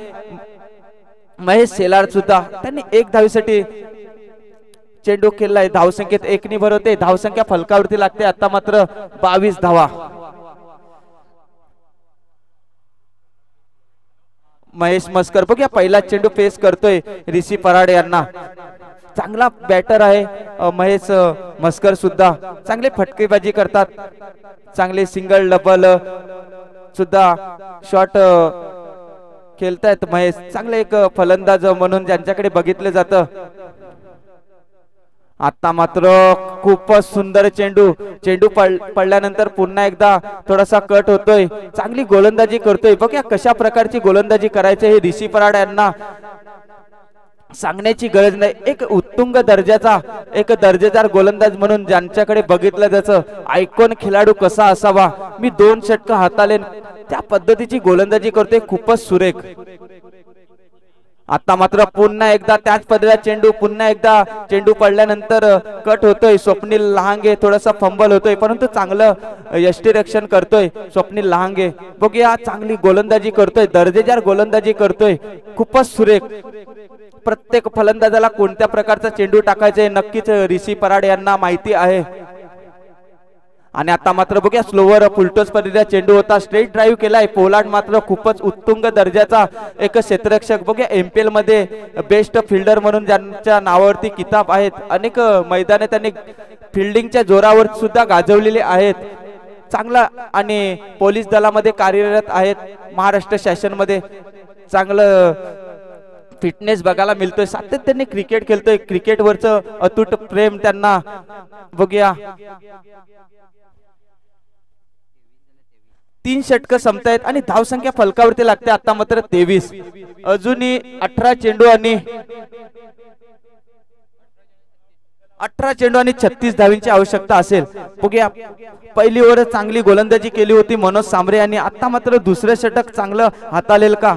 महेश सेलार सुद्धा. त्यांनी एक धावीसाठी चेंडू खेळलाय. धावसंख्येत 1 भर होते. धावसंख्या फलकावरती लागते. आता मात्र 22 धावा. महेश मस्कर बघूया पहिला चेंडू फेस करतोय ऋषी पराड यांना. चांगला बॅटर आहे महेश मस्कर सुद्धा. चांगले फटकेबाजी करतात. चांगले सिंगल डबल सुद्धा शॉट खेळतायत महेश. चांगले एक फलंदाज म्हणून ज्यांच्याकडे बघितलं जातं. आता मात्र खूपच सुंदर चेंडू पडल्यानंतर पुन्हा एकदा थोडासा कट होतोय. चांगली गोलंदाजी करतोय. बघा कशा प्रकारची गोलंदाजी करायची हे ऋषी पराड यांना सांगण्याची गरज नाही. एक उत्तुंग दर्जाचा एक दर्जेदार गोलंदाज म्हणून ज्यांच्याकडे बघितलं जातं. आयकॉन खेळाडू कसा असावा. मी 2 षटकं हाताळेन त्या पद्धतीची गोलंदाजी करतोय. खूपच सुरेख. आता मात्र पुन्हा एकदा त्याच पद्धतीचा चेंडू. पुन्हा एकदा चेंडू पडल्यानंतर कट होतोय. स्वप्नील लहांगे थोडासा फंबल होतोय परंतु चांगलं यष्टीरक्षण करतोय स्वप्नील लहांगे. बघूया चांगली गोलंदाजी करतोय. दर्जेदार गोलंदाजी करतोय. खूपच सुरेख. प्रत्येक फलंदाजाला कोणत्या प्रकारचा चेंडू टाकायचा नक्कीच ऋषी पराड यांना माहिती आहे. आणि आता मात्र बघूया स्लोवर फुलटोस पद्धतीचा चेंडू होता. स्ट्रेट ड्राईव्ह केलाय. पोलार्ड मात्र खूपच उत्तुंग दर्जाचा एक क्षेत्ररक्षक. बघूया MPL मध्ये बेस्ट फिल्डर म्हणून ज्यांच्या नावावरती किताब आहेत. अनेक मैदाने त्यांनी फिल्डिंगच्या जोरावर सुद्धा गाजवलेले आहेत. चांगला आणि पोलीस दलामध्ये कार्यरत आहेत. महाराष्ट्र शासनमध्ये चांगलं फिटनेस बघायला मिळतोय. सातत्याने क्रिकेट खेळतोय. क्रिकेटवरचं अतूट प्रेम त्यांना. बघूया 3 षटकं संपतायत आणि धावसंख्या फलकावरती लागते. आता मात्र 23. अजूनही 18 चेंडू आणि 36 धावींची आवश्यकता असेल. बघूया पहिली ओव्हर चांगली गोलंदाजी केली होती मनोज सांबरे यांनी. आता मात्र दुसरं षटक चांगलं हाताळेल का.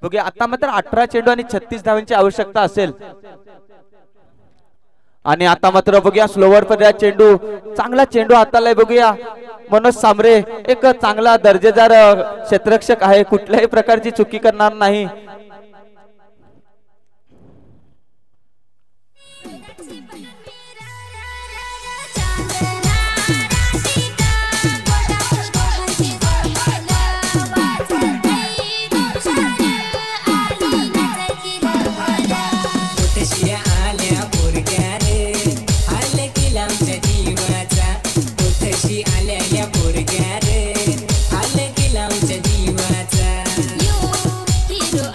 बघूया आता मात्र 18 चेंडू आणि 36 धावांची आवश्यकता असेल. आणि आता मात्र बघूया स्लोवर पर्याय चेंडू. चांगला चेंडू हातालाय. बघूया मनोज सांबरे एक चांगला दर्जेदार क्षेत्ररक्षक आहे. कुठल्याही प्रकारची चुकी करणार नाही. Hero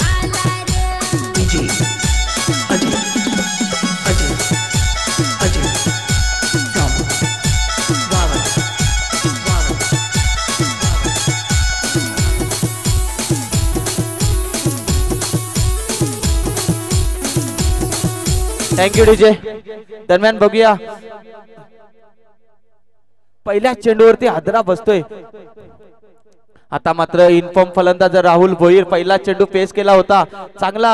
thank you DJ. दरम्यान बघूया पहिल्या चेंडूवरती हादरा बसतोय. आता मात्र इन्फॉर्म फलंदाज राहुल भोईर पहिला चेंडू पेस केला होता, चांगला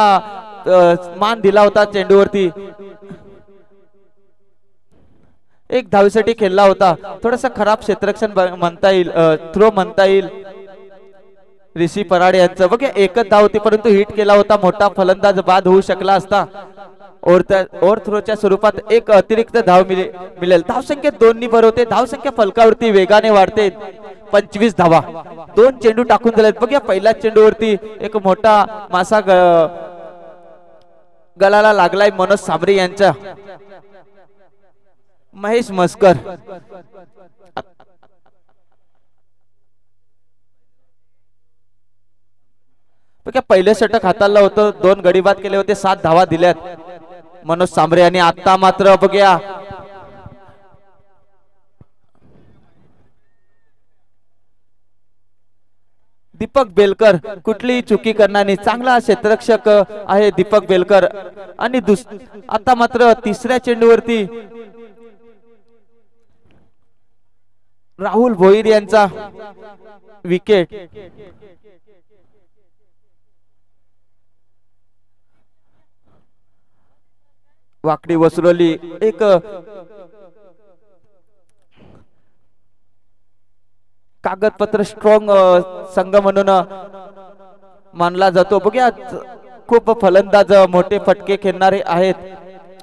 मान दिला होता चेंडूवरती, एक धावेसाठी खेळला होता. थोडासा खराब क्षेत्ररक्षण म्हणता येईल, थ्रो म्हणता येईल ऋषी पराडे यांचं. बघा एकच धाव होती परंतु हिट केला होता, मोठा फलंदाज बाद होऊ शकला असता. ओव्हर थ्रोच्या स्वरूपात एक अतिरिक्त धाव मिळेल. धावसंख्या 2 भर होते. धावसंख्या फलकावरती वेगाने वाढते. 25 धावा, 2 चेंडू टाकून दिलेत. बघा पहिल्या चेंडूवरती एक मोठा मासा गळाला लागलाय मनोज सांबरे यांच्या. महेश मस्कर पहिले षटक हाताळलं होतं, 2 गडी बाद केले होते, 7 धावा दिल्यात मनोज सांबरे यांनी. आता मात्र बघूया दीपक बेलकर कुठलीही चुकी करणार नाही, चांगला क्षेत्ररक्षक आहे दीपक बेलकर. आणि आता मात्र तिसऱ्या चेंडूवरती राहुल भोईर यांचा विकेट. वाकडी वसरवली एक कागदपत्र स्ट्रॉंग संघ म्हणून मानला जातो. बघूया खूप फलंदाज मोठे फटके खेळणारे आहेत.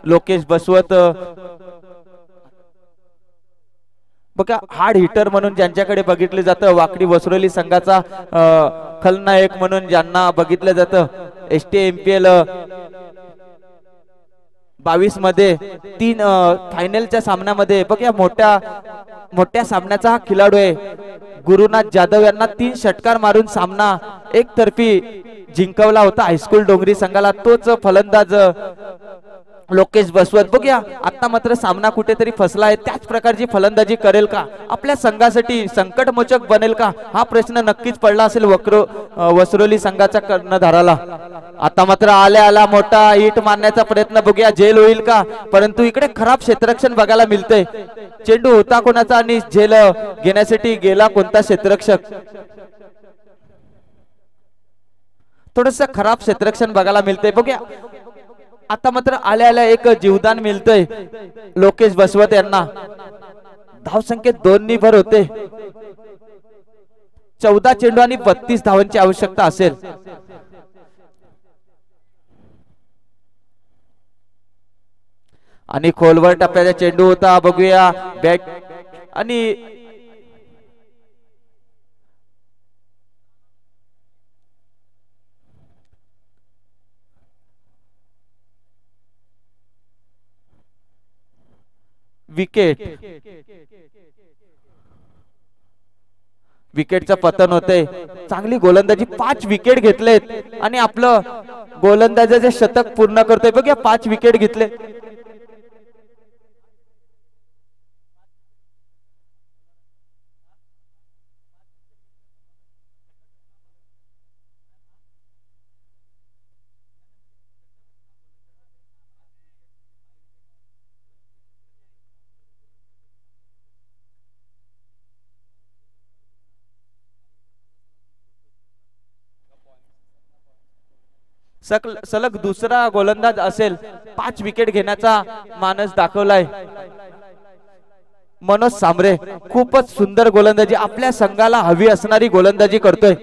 लोकेश बसवत बघा हार्ड हिटर म्हणून ज्यांच्याकडे बघितले जातं, वाकडी वसरवली संघाचा खलनायक म्हणून ज्यांना बघितलं जातं. STMPL 22 मध्ये 3 फायनलच्या सामन्यामध्ये बघा मोठ्या सामन्याचा हा खेळाडू आहे. गुरुनाथ जाधव यांना 3 षटकार मारून सामना एकतर्फी जिंकवला होता हायस्कूल डोंगरी संघाला. तोच फलंदाज लोकेश बसवत. बघूया आता मात्र सामना कुठेतरी फसला आहे. त्याच प्रकारची फलंदाजी करेल का, आपल्या संघासाठी संकटमोचक बनेल का, हा प्रश्न नक्कीच पडला असेल वसरोली संघाच्या कर्णधाराला. आता मात्र आल्या मोठा हिट मारण्याचा प्रयत्न. बघूया झेल होईल का, परंतु इकडे खराब क्षेत्ररक्षण बघायला मिळतंय. चेंडू होता कोणाचा आणि झेल घेण्यासाठी गेला कोणता क्षेत्ररक्षक. थोडस खराब क्षेत्ररक्षण बघायला मिळतंय. बघूया आता मात्र आल्या एक जीवदान मिळतंय लोकेश बसवत यांना. धावसंख्येत 2 भर होते. 14 चेंडू आणि 32 धावांची आवश्यकता असेल. आणि खोलवर टप्प्याचा चेंडू होता. बघूया बॅट आणि विकेटचं पतन होते. चांगली गोलंदाजी, 5 विकेट घेतलेत आणि आपलं गोलंदाजाचे शतक पूर्ण करतोय. बघा 5 विकेट घेतले. सलग दुसरा गोलंदाज असेल 5 विकेट घेण्याचा मानस दाखवलाय मनोज सांबरे. खूपच सुंदर गोलंदाजी, आपल्या संघाला हवी असणारी गोलंदाजी करतोय.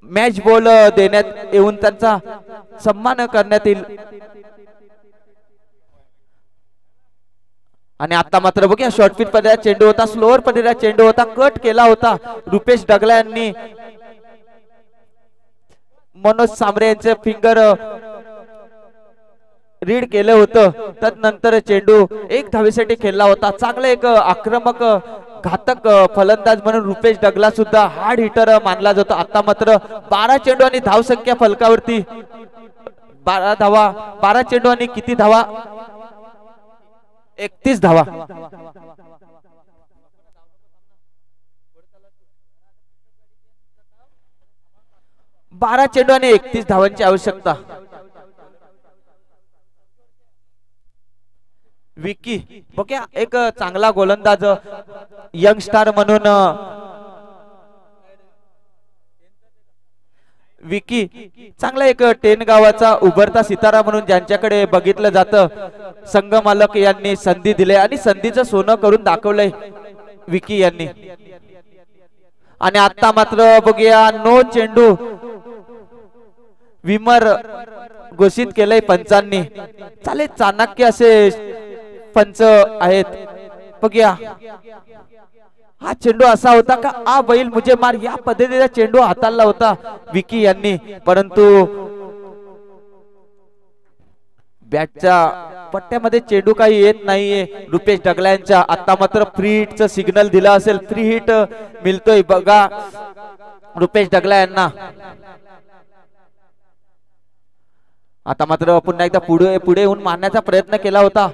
मॅच बॉल देण्यात येऊन त्यांचा सन्मान करण्यात येईल. आणि आता मात्र बघूया शॉर्टफिट पडलेला चेंडू होता, स्लोअर पडलेला चेंडू होता, कट केला होता रुपेश डगला यांनी. मनोज सांबरे यांचे फिंगर रीड केलं होतं. त्यानंतर चेंडू एक धावेसाठी खेळला होता. चांगला एक आक्रमक घातक फलंदाज म्हणून रुपेश डगला सुद्धा हार्ड हिटर मानला जातो. आता मात्र 12 चेंडू आणि धावसंख्या फलकावरती 12 धावा. 12 चेंडू आणि किती धावा, 31 धावा. 12 चेंडू आणि 31 धावांची आवश्यकता. विकी बघा एक चांगला गोलंदाज यंग स्टार म्हणून विकी चांगला एक 10 गावाचा उभरता सितारा म्हणून ज्यांच्याकडे बघितलं जातं संघ मालक यांनी संधी दिली आणि संधीचं सोनं करून दाखवलंय विकी यांनी. आणि आता मात्र बघूया नो चेंडू विमर घोषित केलंय पंचांनी. चालेल चाणक्य असे पंच आहेत. बघूया हा चेंडू असा होता का आ बैल मुझे मार या पद्धतीचा चेंडू हाताळला होता विकी यांनी, परंतु बॅटच्या पट्ट्यामध्ये चेंडू काही येत नाहीये रुपेश ढगला यांच्या. आता मात्र फ्री हिटचं सिग्नल दिला असेल, फ्री हिट मिळतोय बघा रुपेश ढगला यांना. आता मात्र पुन्हा एकदा पुढे येऊन मारण्याचा प्रयत्न केला होता.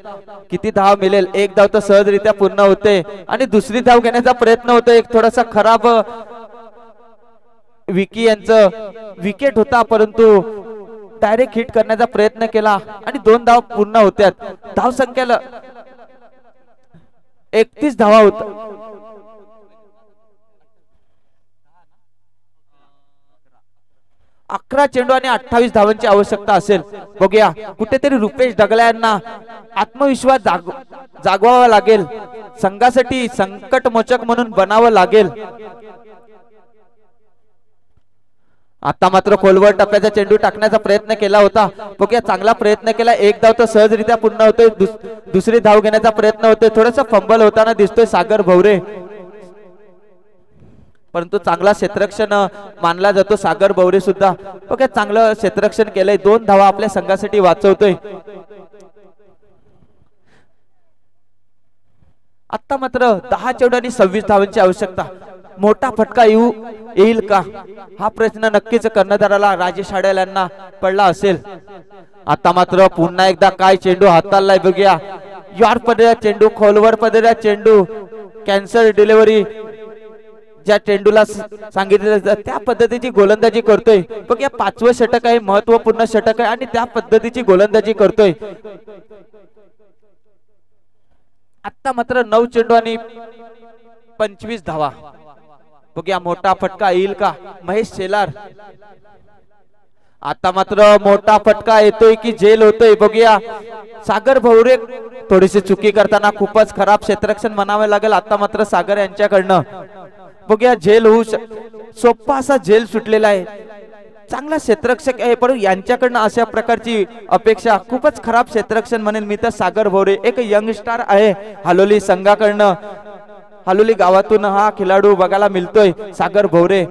किती धाव मिळेल? एक धाव तर सहजरित्या पूर्ण होते आणि दुसरी धाव घेण्याचा प्रयत्न होतो. एक थोडासा खराब विकी यांचं विकेट होता, परंतु डायरेक्ट हिट करण्याचा प्रयत्न केला आणि 2 धाव पूर्ण होत्यात. धाव संख्येला 31 धावा होता. 11 चेंडू आणि 28 धावांची आवश्यकता असेल. बघूया कुठेतरी रुपेश ढगला यांना आत्मविश्वास जागवावा लागेल, संघासाठी संकटमोचक म्हणून बनावं लागेल. आता मात्र खोलवर टप्प्याचा चेंडू टाकण्याचा प्रयत्न केला होता. बघूया चांगला प्रयत्न केला. एक धाव तर सहजरित्या पूर्ण होतोय, दुसरी धाव घेण्याचा प्रयत्न होतोय. थोडंसं फंबल होताना दिसतोय सागर भवरे, परंतु चांगला क्षेत्ररक्षण मानला जातो सागर भवरे सुद्धा. बघा चांगलं क्षेत्ररक्षण केलंय, 2 धावा आपल्या संघासाठी वाचवतोय. आता मात्र 10 चेंडू आणि 26 धावांची आवश्यकता. मोठा फटका येईल का हा प्रश्न नक्कीच कर्णधाराला राजेश हाडल यांना पडला असेल. आता मात्र पुन्हा एकदा काय चेंडू हाताळलाय बघूया. यॉर्क पद्धतीचा चेंडू, खोलवर पद्धतीचा चेंडू, कॅन्सर डिलिव्हरी ज्या चेंडूला सांगितलं त्या पद्धतीची गोलंदाजी करतोय. बघ या 5वं षटक आहे, महत्वपूर्ण षटक आहे आणि त्या पद्धतीची गोलंदाजी करतोय. आता मात्र 9 चेंडू आणि 25 धावा. बघूया मोठा फटका येईल का महेश शेलार. आता मात्र मोठा फटका येतोय की जेल होतोय. बघूया सागर भवरे थोडीशी चुकी करताना खूपच खराब क्षेत्ररक्षण म्हणावे लागेल आता मात्र सागर यांच्याकडनं. बघूया जेल होऊ सोपा असा जेल सुटलेला आहे. चांगला क्षेत्ररक्षक आहे, पण यांच्याकडनं अशा प्रकारची अपेक्षा. खूपच खराब क्षेत्ररक्षण म्हणेल मी तर सागर भवरे. एक यंग स्टार आहे हालोली संघाकडनं, हालोली गावातून हा खेळाडू बघायला मिळतोय सागर भवरे.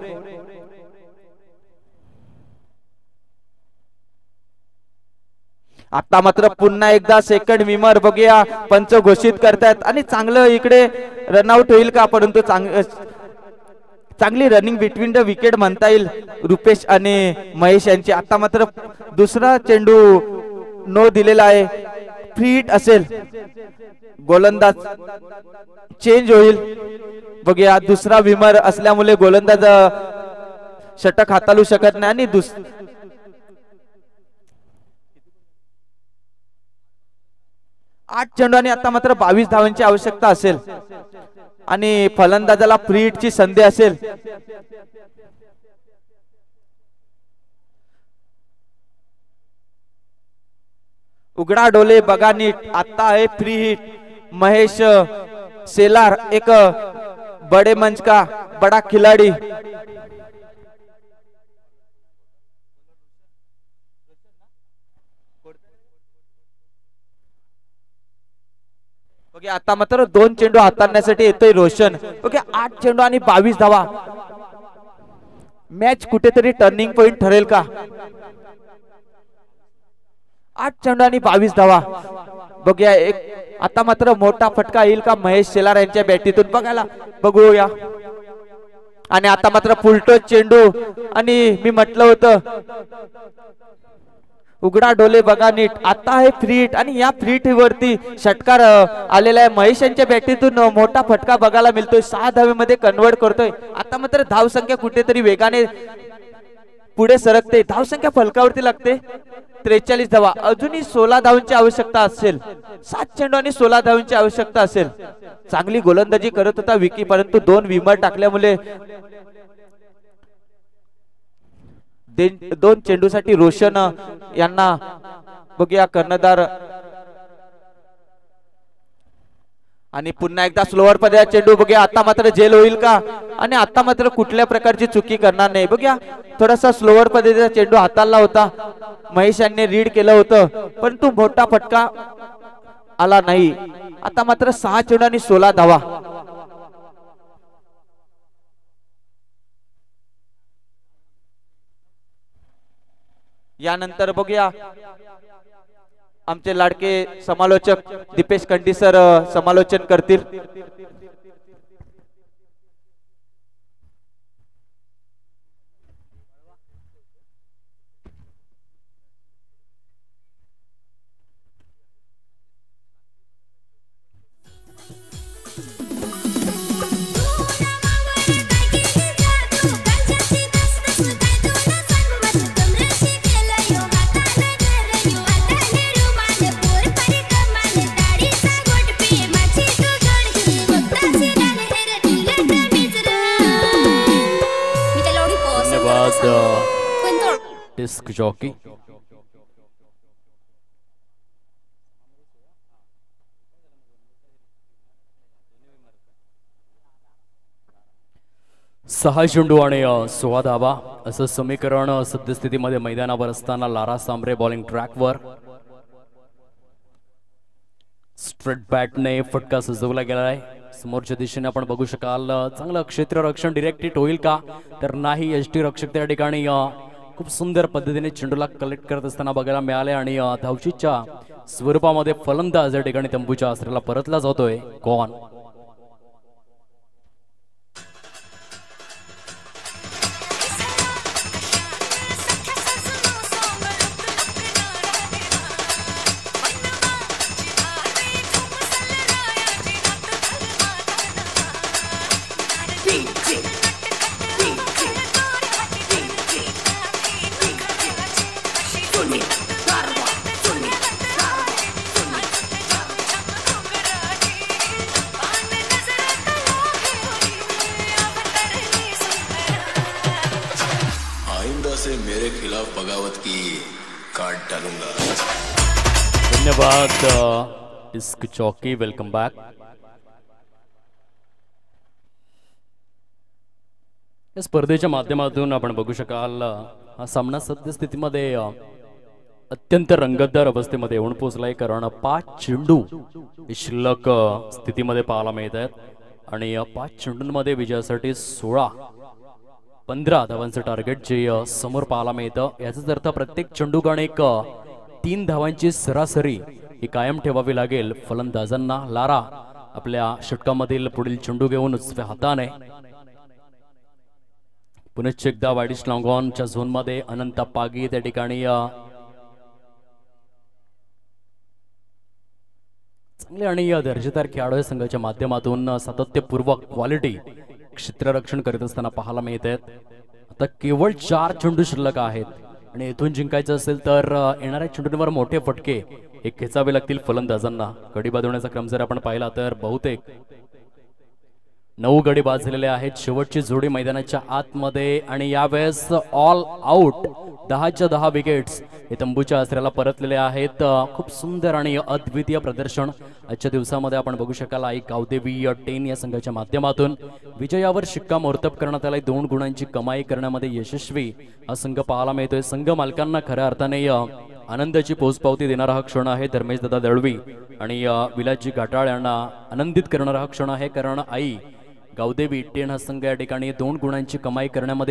आता मात्र पुन्हा एकदा सेकंड विमर. बघूया पंच घोषित करतायत आणि चांगलं इकडे रनआउट होईल का, परंतु चांगली रनिंग बिटवीन द विकेट म्हणता येईल रुपेश आणि महेश यांची. आता मात्र दुसरा चेंडू नो दिलेला आहे, फ्री हिट असेल. गोलंदाज चेंज होईल. बघूया दुसरा विमर असल्यामुळे गोलंदाज षटक हाताळू शकत नाही आणि 8 चेंडू आणि आता मात्र 22 धावांची आवश्यकता असेल आणि फलंदाजाला फ्री हिटची संधी असेल. उघडा डोले बघा नीट. आता आहे फ्री हिट. महेश सेलार एक बड़े मंच का बड़ा खिलाड़ी. ओके आता मात्र 2 चेंडू हाताळण्यासाठी येतोय रोशन. ओके 8 चेंडू आणि 22 धावा. मॅच कुठेतरी टर्निंग पॉइंट ठरेल का. 8 चेंडू आणि 22 धावा. बघूया एक आता मात्र मोठा फटका येईल का महेश शेलार यांच्या बॅटीतून बघायला बघूया. आणि आता मात्र फुलटो चेंडू आणि मी म्हटलं होतं उघडा डोले बघा नीट. आता आहे फ्री हिट आणि या फ्री हिट वरती षटकार आलेला आहे. महेश यांच्या बॅटीतून मोठा फटका बघायला मिळतोय. 6 धावेमध्ये कन्वर्ट करतोय. आता मात्र धाव संख्या कुठेतरी वेगाने पुढे सरकते, धावसंख्या फलकावरती लागते 43 धावा. अजूनही 16 धावांची आवश्यकता असेल. 7 चेंडू आणि 16 धावांची आवश्यकता असेल. चांगली गोलंदाजी करत होता विकी, परंतु 2 विमर टाकल्यामुळे 2 चेंडूसाठी रोशन यांना बघूया कर्णधार. आणि पुन्हा एकदा स्लोअर मध्ये चेंडू बघूया. आता मात्र झेल होईल का, आणि आता मात्र कुठल्या प्रकारची चुकी करणार नाही. बघूया थोडासा स्लोअर पद्धतीचा चेंडू हाताळला होता, महेश यांनी रीड केलं होतं, परंतु मोठा फटका आला नाही. आता मात्र 6 चेंडू आणि 16 धावा. यानंतर बघूया आमचे लाडके समालोचक दीपेश कंडी सर समालोचन करतील. डिस्क जॉकी सहा चेंडू आणि 16 धावा असं समीकरण सद्यस्थितीमध्ये मैदानावर असताना लारा सांबरे बॉलिंग ट्रॅकवर. स्ट्रेट बॅटने फटका सजवला गेला आहे. समोरच्या दिशेने आपण बघू शकाल चांगलं क्षेत्ररक्षण डिरेक्ट हिट होईल का तर नाही. यष्टी रक्षक त्या ठिकाणी खूप सुंदर पद्धतीने चेंडूला कलेक्ट करत असताना बघायला मिळाले आणि धावचीच्या स्वरूपामध्ये फलंदाज या ठिकाणी तंबूच्या आसऱ्याला परतला जातोय. गॉन मेरे खिलाफ बगावत की काट डालूंगा. धन्यवाद डिस्क चौकी, वेलकम बॅक. या स्पर्धेच्या माध्यमातून आपण बघू शकाल हा सामना सद्यस्थितीमध्ये अत्यंत रंगतदार अवस्थेमध्ये येऊन पोहोचलाय, कारण 5 चेंडू शिल्लक स्थितीमध्ये पाहायला मिळत आहेत आणि 5 चेंडूंमध्ये विजयासाठी 15 धावांचं टार्गेट जे समोर पाहायला मिळतं. याचाच अर्थ प्रत्येक चेंडूकडे 3 धावांची सरासरी ही कायम ठेवावी लागेल फलंदाजांना. लारा आपल्या षटकामधील पुढील चेंडू घेऊन उजव्या हाताने पुनश्च एकदा वाईडिश लॉंग ऑनच्या झोन मध्ये अनंत पागी त्या ठिकाणी चांगले आणि दर्जेदार खेळाडू संघाच्या माध्यमातून सातत्यपूर्वक क्वालिटी क्षेत्ररक्षण करीत असताना पाहायला मिळत आहेत. आता केवळ 4 चेंडू शिल्लक आहेत आणि इथून जिंकायचं असेल तर येणाऱ्या चेंडूंवर मोठे फटके हे खेचावे लागतील फलंदाजांना. गडी बाद होण्याचा क्रम जर आपण पाहिला तर बहुतेक 9 गडी बाद झालेले आहेत. शेवटची जोडी मैदानाच्या आतमध्ये आणि यावेळेस ऑल आउट 10च्या 10 विकेट्स हे तंबूच्या आसऱ्याला परतलेले आहेत. खूप सुंदर आणि अद्वितीय प्रदर्शन आजच्या दिवसामध्ये आपण बघू शकाल. आई गावदेवी 10 या संघाच्या माध्यमातून विजयावर शिक्कामोर्तब करण्यात आलाय. 2 गुणांची कमाई करण्यामध्ये यशस्वी हा संघ पाहायला मिळतोय. संघ मालकांना खऱ्या अर्थाने आनंदाची पोचपावती देणारा हा क्षण आहे. धर्मेश दादा दळवी आणि विलासजी घाटाळ यांना आनंदित करणारा हा क्षण आहे, कारण आई गावदेवी 10 हा संघ या ठिकाणी 2 गुणांची कमाई करण्यामध्ये